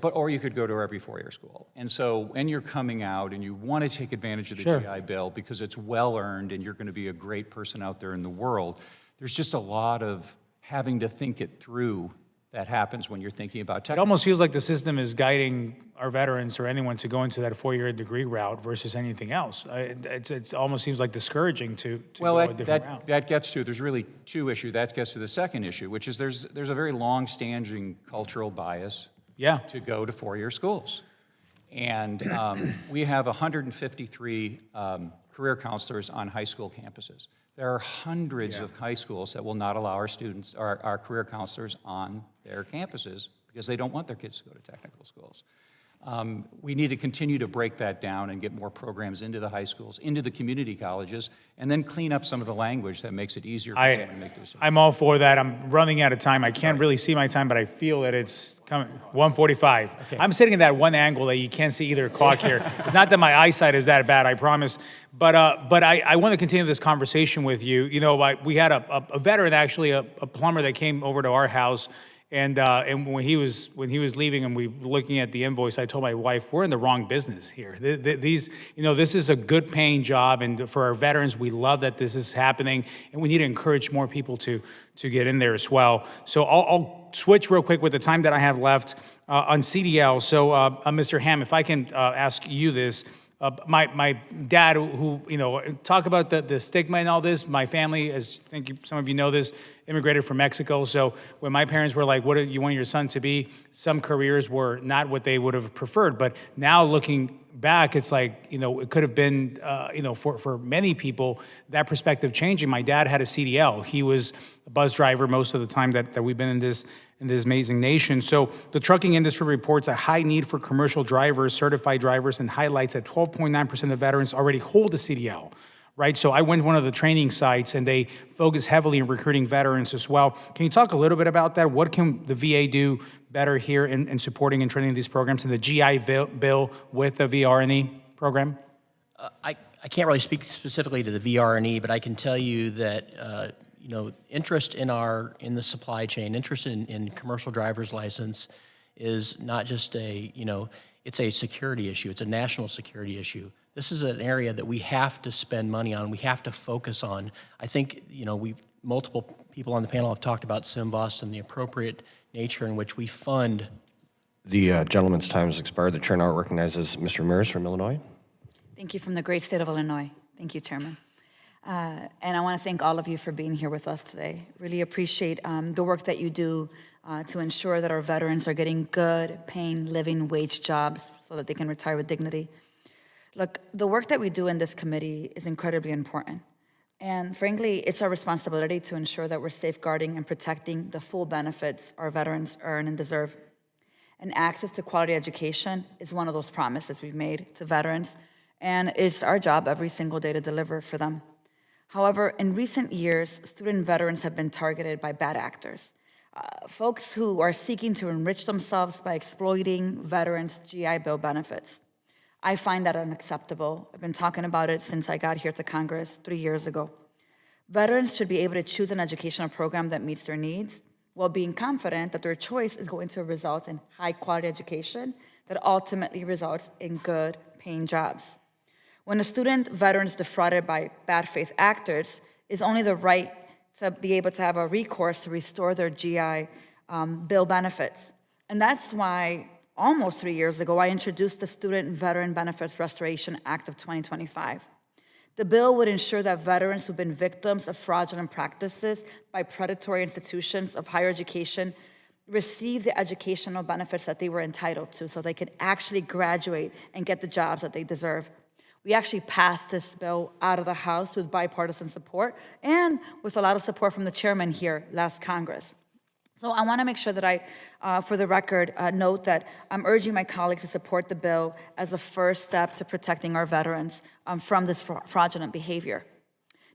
Or you could go to every four-year school. And so when you're coming out and you want to take advantage of the Sure. GI Bill because it's well-earned and you're going to be a great person out there in the world, there's just a lot of having to think it through that happens when you're thinking about It technical. almost feels like the system is guiding our veterans or anyone to go into that four-year degree route versus anything else. It almost seems like discouraging to go a different route. That gets to, there's really two issues. That gets to the second issue, which is there's a very long-standing cultural bias to go to four-year schools. And we have 153 career counselors on high school campuses. There are hundreds of high schools that will not allow our students, our career counselors on their campuses because they don't want their kids to go to technical schools. We need to continue to break that down and get more programs into the high schools, into the community colleges, and then clean up some of the language that makes it easier for someone to make decisions. I'm all for that. I'm running out of time. I can't really see my time, but I feel that it's coming. 1:45. Okay. I'm sitting in that one angle that you can't see either clock here. It's not that my eyesight is that bad, I promise. But I want to continue this conversation with you. You know, we had a veteran, actually, a plumber that came over to our house. And when he was leaving and we were looking at the invoice, I told my wife, we're in the wrong business here. This is a good paying job, and for our veterans, we love that this is happening, and we need to encourage more people to get in there as well. So I'll switch real quick with the time that I have left on CDL. So Mr. Hamm, if I can ask you this. My dad, who, talk about the stigma and all this, my family, as I think some of you know this, immigrated from Mexico. So when my parents were like, what do you want your son to be? Some careers were not what they would have preferred. But now looking back, it's like, it could have been, for many people, that perspective changing. My dad had a CDL. He was a bus driver most of the time that we've been in this amazing nation. So the trucking industry reports a high need for commercial drivers, certified drivers, and highlights that 12.9% of veterans already hold a CDL. right? So I went to one of the training sites, and they focus heavily in recruiting veterans as well. Can you talk a little bit about that? What can the VA do better here in supporting and training these programs, and the GI Bill with the VRNE program? I can't really speak specifically to the VRNE, but I can tell you that interest in the supply chain, interest in commercial driver's license is not just it's a security issue. It's a national security issue. This is an area that we have to spend money on. We have to focus on. I think, multiple people on the panel have talked about SIMVOS and the appropriate nature in which we fund. The gentleman's time has expired. The chair now recognizes Mr. Ramirez from Illinois. Thank you from the great state of Illinois. Thank you, Chairman. And I want to thank all of you for being here with us today. Really appreciate the work that you do to ensure that our veterans are getting good, paying, living wage jobs so that they can retire with dignity. Look, the work that we do in this committee is incredibly important. And frankly, it's our responsibility to ensure that we're safeguarding and protecting the full benefits our veterans earn and deserve. And access to quality education is one of those promises we've made to veterans, and it's our job every single day to deliver for them. However, in recent years, student veterans have been targeted by bad actors, folks who are seeking to enrich themselves by exploiting veterans' GI Bill benefits. I find that unacceptable. I've been talking about it since I got here to Congress 3 years ago. Veterans should be able to choose an educational program that meets their needs while being confident that their choice is going to result in high-quality education that ultimately results in good, paying jobs. When a student veteran is defrauded by bad faith actors, it's only the right to be able to have a recourse to restore their GI Bill benefits. And that's why almost 3 years ago, I introduced the Student Veteran Benefits Restoration Act of 2025. The bill would ensure that veterans who've been victims of fraudulent practices by predatory institutions of higher education receive the educational benefits that they were entitled to so they could actually graduate and get the jobs that they deserve. We actually passed this bill out of the House with bipartisan support and with a lot of support from the chairman here last Congress. So I want to make sure that I, for the record, note that I'm urging my colleagues to support the bill as a first step to protecting our veterans from this fraudulent behavior.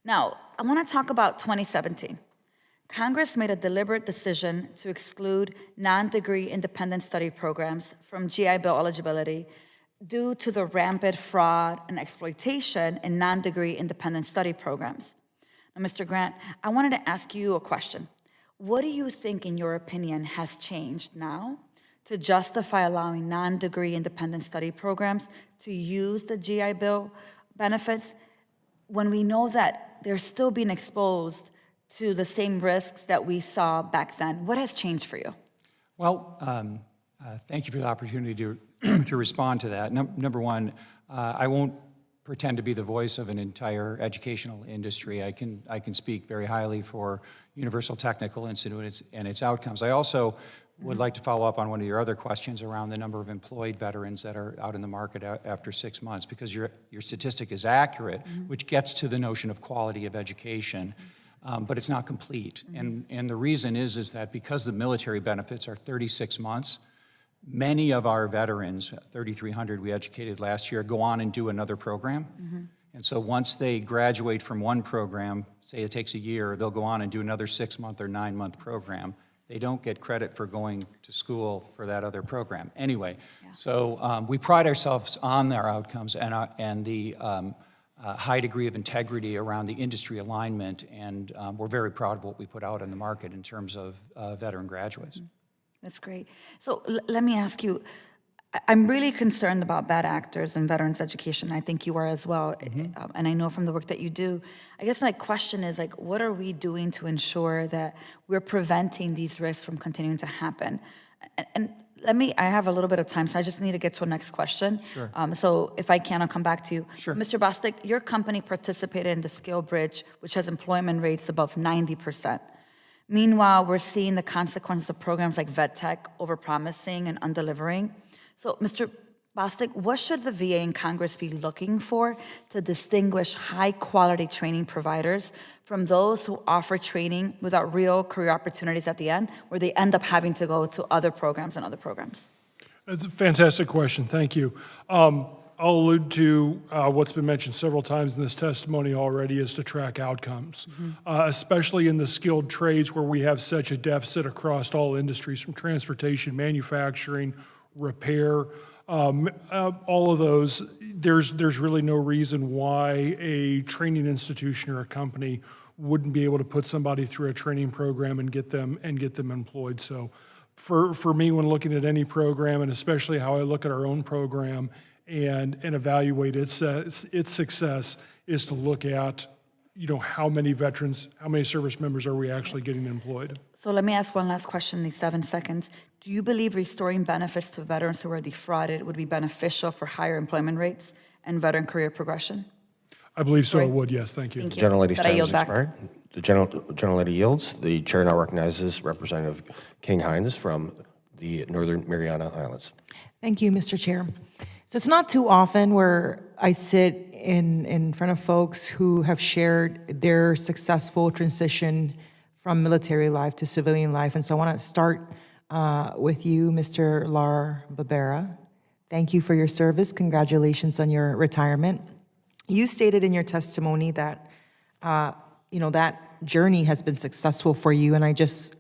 Now, I want to talk about 2017. Congress made a deliberate decision to exclude non-degree independent study programs from GI Bill eligibility due to the rampant fraud and exploitation in non-degree independent study programs. Now, Mr. Grant, I wanted to ask you a question. What do you think, in your opinion, has changed now to justify allowing non-degree independent study programs to use the GI Bill benefits when we know that they're still being exposed to the same risks that we saw back then? What has changed for you? Well, thank you for the opportunity to respond to that. Number one, I won't pretend to be the voice of an entire educational industry. I can speak very highly for Universal Technical Institute and its outcomes. I also would like to follow up on one of your other questions around the number of employed veterans that are out in the market after 6 months, because your statistic is accurate, which gets to the notion of quality of education, but it's not complete. And the reason is that because the military benefits are 36 months, many of our veterans, 3,300 we educated last year, go on and do another program. And so once they graduate from one program, say it takes a year, they'll go on and do another 6-month or 9-month program. They don't get credit for going to school for that other program. Anyway, so we pride ourselves on our outcomes and the high degree of integrity around the industry alignment, and we're very proud of what we put out in the market in terms of veteran graduates. That's great. So let me ask you, I'm really concerned about bad actors in veterans education. I think you are as well, and I know from the work that you do. I guess my question is, what are we doing to ensure that we're preventing these risks from continuing to happen? And I have a little bit of time, so I just need to get to a next question. Sure. So if I can, I'll come back to you. Sure. Mr. Bostic, your company participated in the Skill Bridge, which has employment rates above 90%. Meanwhile, we're seeing the consequences of programs like VetTech overpromising and undelivering. So, Mr. Bostic, what should the VA and Congress be looking for to distinguish high-quality training providers from those who offer training without real career opportunities at the end, where they end up having to go to other programs and other programs? That's a fantastic question. Thank you. I'll allude to what's been mentioned several times in this testimony already, is to track outcomes, especially in the skilled trades where we have such a deficit across all industries, from transportation, manufacturing, repair, all of those. There's really no reason why a training institution or a company wouldn't be able to put somebody through a training program and get them employed. So for me, when looking at any program, and especially how I look at our own program and evaluate its success, is to look at, how many veterans, how many service members are we actually getting employed? So let me ask one last question in these 7 seconds. Do you believe restoring benefits to veterans who are defrauded would be beneficial for higher employment rates and veteran career progression? I believe so, it would, yes, thank you. Thank you. Gentlelady's But I time yield has back. expired. The gentlelady yields. The chair now recognizes Representative King Hines from the Northern Mariana Islands. Thank you, Mr. Chair. So it's not too often where I sit in front of folks who have shared their successful transition from military life to civilian life. And so I want to start with you, Mr. Lar Barbera. Thank you for your service. Congratulations on your retirement. You stated in your testimony that, that journey has been successful for you, and I just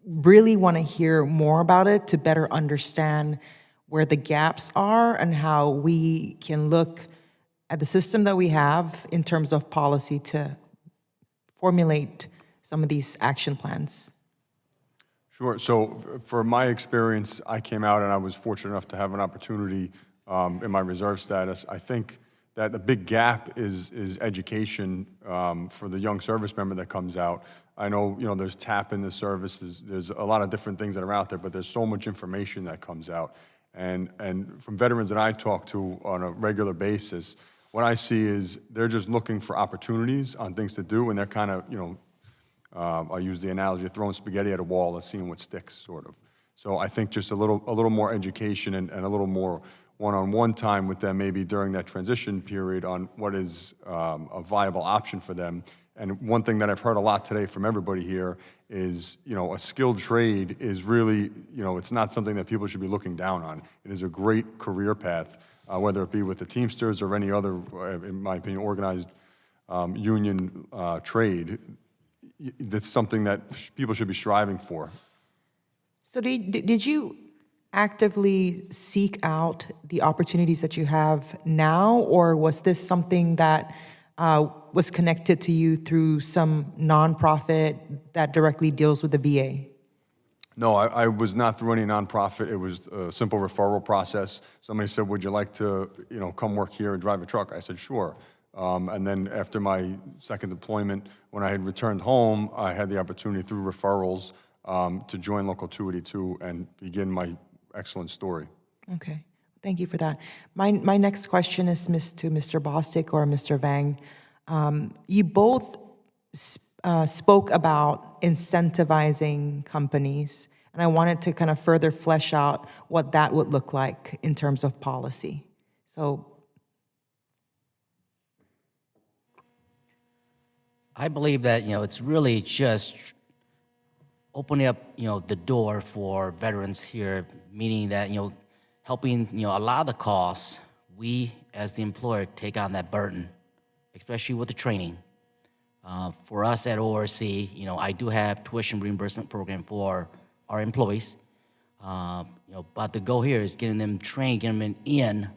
really want to hear more about it to better understand where the gaps are and how we can look at the system that we have in terms of policy to formulate some of these action plans. Sure. So for my experience, I came out and I was fortunate enough to have an opportunity in my reserve status. I think that the big gap is education for the young service member that comes out. I know, there's TAP in the service, there's a lot of different things that are out there, but there's so much information that comes out. And from veterans that I talk to on a regular basis, what I see is they're just looking for opportunities on things to do, and they're kind of, I use the analogy of throwing spaghetti at a wall and seeing what sticks, sort of. So I think just a little more education and a little more one-on-one time with them, maybe during that transition period, on what is a viable option for them. And one thing that I've heard a lot today from everybody here is, a skilled trade is really, it's not something that people should be looking down on. It is a great career path, whether it be with the Teamsters or any other, in my opinion, organized union trade. That's something that people should be striving for. So did you actively seek out the opportunities that you have now, or was this something that was connected to you through some nonprofit that directly deals with the VA? No, I was not through any nonprofit. It was a simple referral process. Somebody said, would you like to, come work here and drive a truck? I said, sure. And then after my second deployment, when I had returned home, I had the opportunity through referrals to join Local 282 and begin my excellent story. Okay, thank you for that. My next question is to Mr. Bostic or Mr. Vang. You both spoke about incentivizing companies, and I wanted to kind of further flesh out what that would look like in terms of policy. So, I believe that, it's really just opening up, the door for veterans here, meaning that, helping, a lot of the costs, we as the employer take on that burden, especially with the training. For us at ORC, I do have tuition reimbursement program for our employees. But the goal here is getting them trained, getting them in,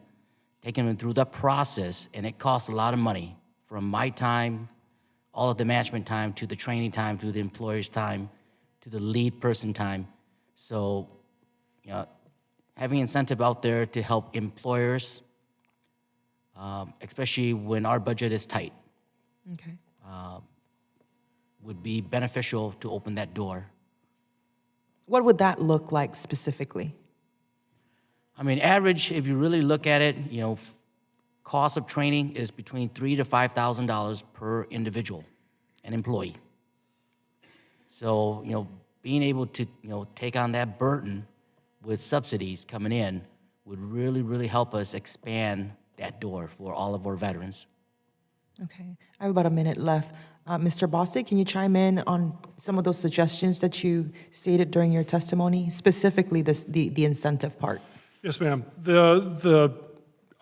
taking them through the process, and it costs a lot of money, from my time, all of the management time, to the training time, to the employer's time, to the lead person time. So, having incentive out there to help employers, especially when our budget is tight, okay. would be beneficial to open that door. What would that look like specifically? I mean, average, if you really look at it, cost of training is between $3,000 to $5,000 per individual, an employee. So, being able to, take on that burden with subsidies coming in would really, really help us expand that door for all of our veterans. Okay, I have about a minute left. Mr. Bostic, can you chime in on some of those suggestions that you stated during your testimony, specifically the incentive part? Yes, ma'am.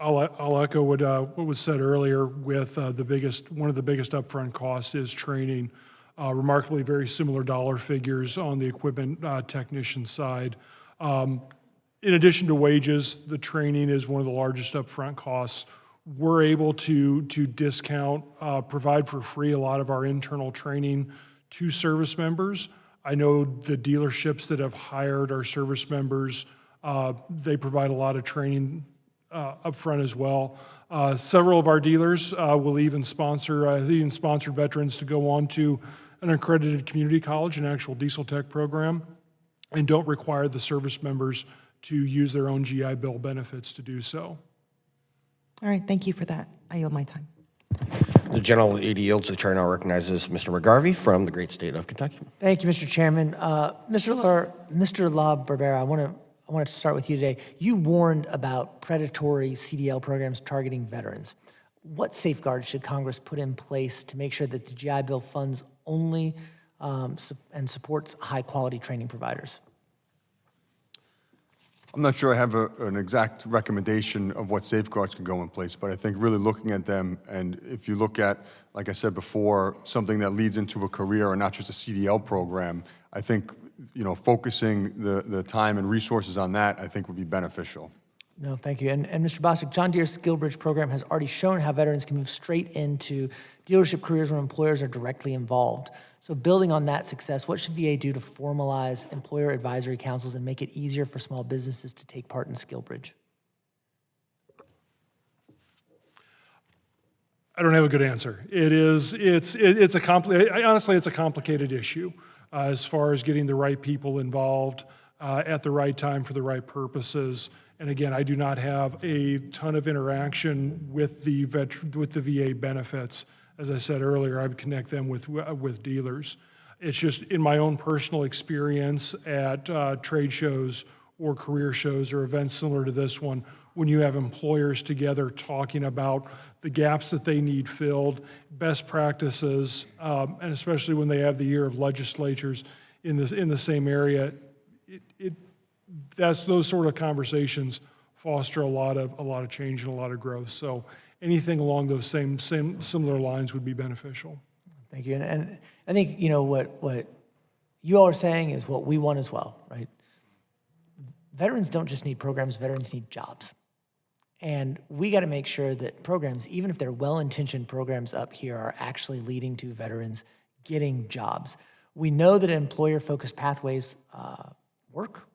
I'll echo what was said earlier with one of the biggest upfront costs is training. Remarkably, very similar dollar figures on the equipment technician side. In addition to wages, the training is one of the largest upfront costs. We're able to discount, provide for free a lot of our internal training to service members. I know the dealerships that have hired our service members, they provide a lot of training up front as well. Several of our dealers will even sponsor veterans to go on to an accredited community college, an actual diesel tech program, and don't require the service members to use their own GI Bill benefits to do so. All right, thank you for that. I yield my time. The general yields. The chair now recognizes Mr. McGarvey from the great state of Kentucky. Thank you, Mr. Chairman. Mr. LaBarbera, I wanted to start with you today. You warned about predatory CDL programs targeting veterans. What safeguards should Congress put in place to make sure that the GI Bill funds only and supports high-quality training providers? I'm not sure I have an exact recommendation of what safeguards can go in place, but I think really looking at them, and if you look at, like I said before, something that leads into a career and not just a CDL program, I think, focusing the time and resources on that, I think would be beneficial. No, thank you. And Mr. Bostic, John Deere's Skill Bridge program has already shown how veterans can move straight into dealership careers when employers are directly involved. So building on that success, what should VA do to formalize employer advisory councils and make it easier for small businesses to take part in Skill Bridge? I don't have a good answer. Honestly, it's a complicated issue as far as getting the right people involved at the right time for the right purposes. And again, I do not have a ton of interaction with the VA benefits. As I said earlier, I would connect them with dealers. It's just in my own personal experience at trade shows or career shows or events similar to this one, when you have employers together talking about the gaps that they need filled, best practices, and especially when they have the year of legislatures in the same area, those sort of conversations foster a lot of change and a lot of growth. So anything along those similar lines would be beneficial. Thank you. And I think what you all are saying is what we want as well, right? Veterans don't just need programs, veterans need jobs. And we got to make sure that programs, even if they're well-intentioned programs up here, are actually leading to veterans getting jobs. We know that employer-focused pathways work.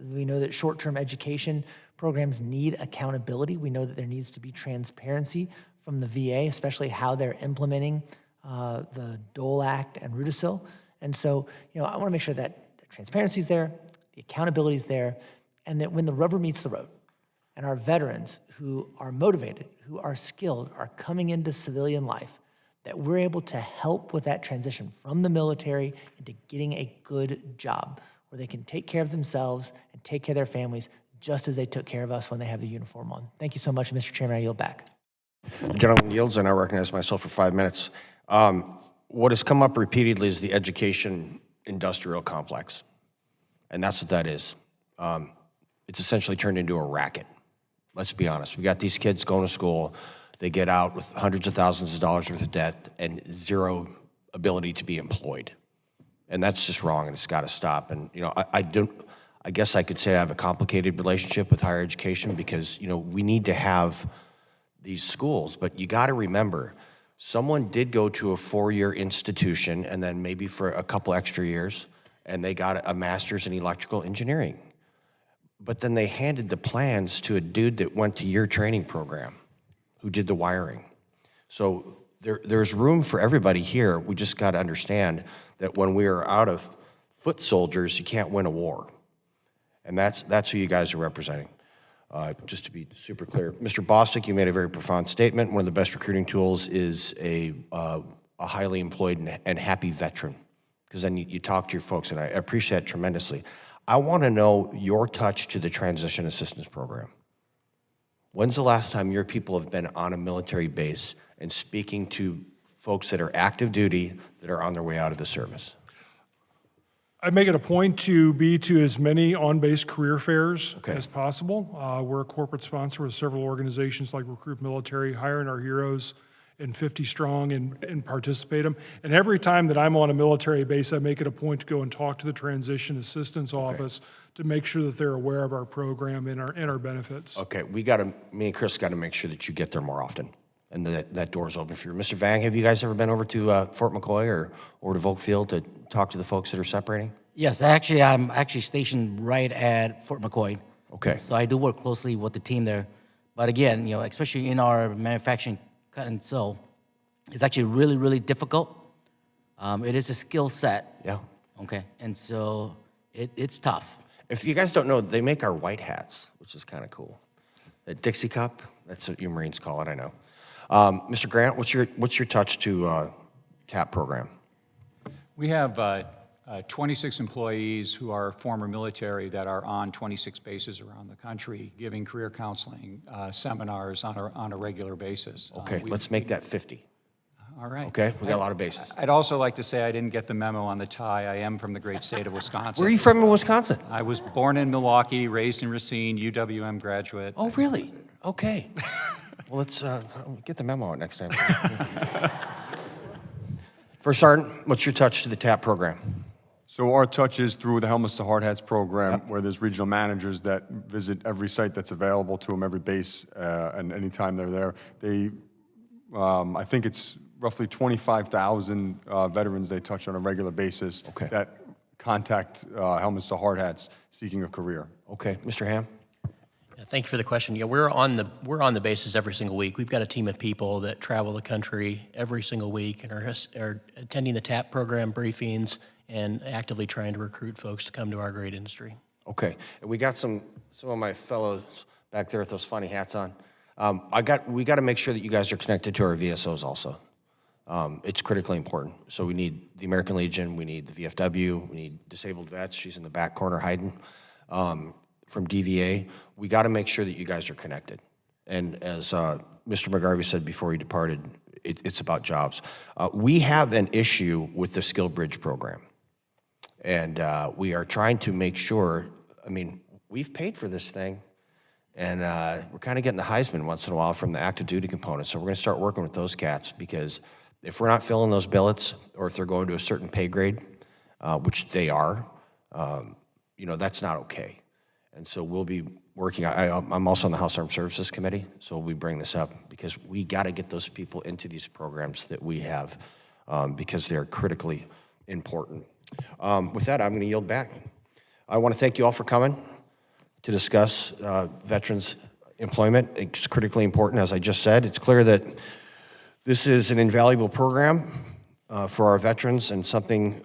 We know that short-term education programs need accountability. We know that there needs to be transparency from the VA, especially how they're implementing the Dole Act and Rudisill. And so, I want to make sure that the transparency is there, the accountability is there, and that when the rubber meets the road, and our veterans who are motivated, who are skilled, are coming into civilian life, that we're able to help with that transition from the military into getting a good job where they can take care of themselves and take care of their families just as they took care of us when they have the uniform on. Thank you so much, Mr. Chairman. I yield back. The gentleman yields, and I recognize myself for 5 minutes. What has come up repeatedly is the education industrial complex, and that's what that is. It's essentially turned into a racket. Let's be honest. We got these kids going to school. They get out with hundreds of thousands of dollars worth of debt and zero ability to be employed. And that's just wrong, and it's got to stop. And, I guess I could say I have a complicated relationship with higher education because, we need to have these schools. But you got to remember, someone did go to a 4-year institution and then maybe for a couple extra years, and they got a master's in electrical engineering. But then they handed the plans to a dude that went to your training program who did the wiring. So there's room for everybody here. We just got to understand that when we are out of foot soldiers, you can't win a war. And that's who you guys are representing. Just to be super clear. Mr. Bostic, you made a very profound statement. One of the best recruiting tools is a highly employed and happy veteran, because then you talk to your folks, and I appreciate it tremendously. I want to know your touch to the Transition Assistance Program. When's the last time your people have been on a military base and speaking to folks that are active duty that are on their way out of the service? I make it a point to be to as many on-base career fairs as possible. We're a corporate sponsor with several organizations like Recruit Military, Hiring Our Heroes, and 50 Strong, and participate them. And every time that I'm on a military base, I make it a point to go and talk to the Transition Assistance Office to make sure that they're aware of our program and our benefits. Okay, me and Chris got to make sure that you get there more often, and that door's open for you. Mr. Vang, have you guys ever been over to Fort McCoy or to Volk Field to talk to the folks that are separating? Yes, actually, I'm actually stationed right at Fort McCoy. Okay. So I do work closely with the team there. But again, especially in our manufacturing cut and sew, it's actually really, really difficult. It is a skill set. Yeah. Okay, and so it's tough. If you guys don't know, they make our white hats, which is kind of cool. The Dixie Cup, that's what you Marines call it, I know. Mr. Grant, what's your touch to TAP program? We have 26 employees who are former military that are on 26 bases around the country, giving career counseling seminars on a regular basis. Okay, let's make that 50. All right. Okay, we got a lot of bases. I'd also like to say I didn't get the memo on the tie. I am from the great state of Wisconsin. Where are you from in Wisconsin? I was born in Milwaukee, raised in Racine, UWM graduate. Oh, really? Okay. Well, let's get the memo out next time. First Sergeant, what's your touch to the TAP program? So our touch is through the Helmets to Hard Hats program, where there's regional managers that visit every site that's available to them, every base, and anytime they're there. They, I think it's roughly 25,000 veterans they touch on a regular basis that contact Helmets to Hard Hats seeking a career. Okay, Mr. Ham? Yeah, thank you for the question. Yeah, we're on the bases every single week. We've got a team of people that travel the country every single week and are attending the TAP program briefings and actively trying to recruit folks to come to our great industry. Okay, and we got some of my fellows back there with those funny hats on. We got to make sure that you guys are connected to our VSOs also. It's critically important. So we need the American Legion, we need the VFW, we need disabled vets. She's in the back corner hiding. From DVA, we got to make sure that you guys are connected. And as Mr. McGarvey said before he departed, it's about jobs. We have an issue with the Skill Bridge program. And we are trying to make sure, I mean, we've paid for this thing, and we're kind of getting the Heisman once in a while from the active duty component. So we're going to start working with those cats, because if we're not filling those billets, or if they're going to a certain pay grade, which they are, that's not okay. And so we'll be working, I'm also on the House Armed Services Committee, so we bring this up because we got to get those people into these programs that we have, because they're critically important. With that, I'm going to yield back. I want to thank you all for coming to discuss veterans employment. It's critically important, as I just said. It's clear that this is an invaluable program for our veterans, and something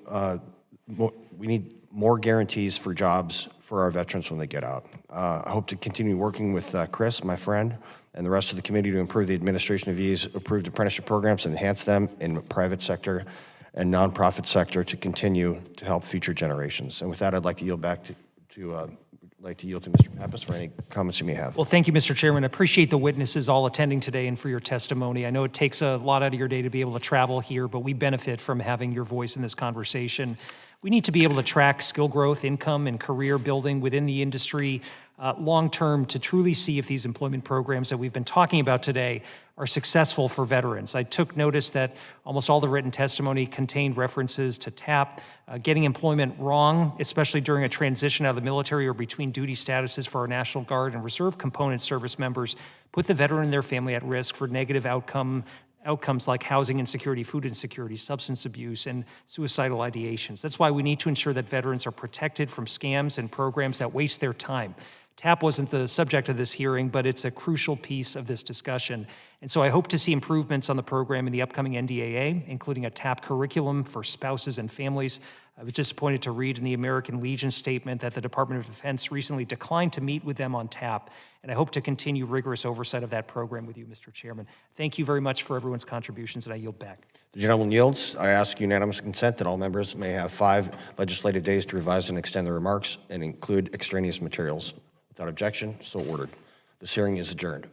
we need more guarantees for jobs for our veterans when they get out. I hope to continue working with Chris, my friend, and the rest of the committee to improve the administration of these approved apprenticeship programs and enhance them in the private sector and nonprofit sector to continue to help future generations. And with that, I'd like to yield back to Mr. Pappas for any comments you may have. Well, thank you, Mr. Chairman. I appreciate the witnesses all attending today and for your testimony. I know it takes a lot out of your day to be able to travel here, but we benefit from having your voice in this conversation. We need to be able to track skill growth, income, and career building within the industry long-term to truly see if these employment programs that we've been talking about today are successful for veterans. I took notice that almost all the written testimony contained references to TAP. Getting employment wrong, especially during a transition out of the military or between duty statuses for our National Guard and Reserve component service members, put the veteran and their family at risk for negative outcomes like housing insecurity, food insecurity, substance abuse, and suicidal ideations. That's why we need to ensure that veterans are protected from scams and programs that waste their time. TAP wasn't the subject of this hearing, but it's a crucial piece of this discussion. And so I hope to see improvements on the program in the upcoming NDAA, including a TAP curriculum for spouses and families. I was disappointed to read in the American Legion statement that the Department of Defense recently declined to meet with them on TAP, and I hope to continue rigorous oversight of that program with you, Mr. Chairman. Thank you very much for everyone's contributions, and I yield back. The gentleman yields. I ask unanimous consent that all members may have 5 legislative days to revise and extend their remarks and include extraneous materials. Without objection, so ordered. This hearing is adjourned.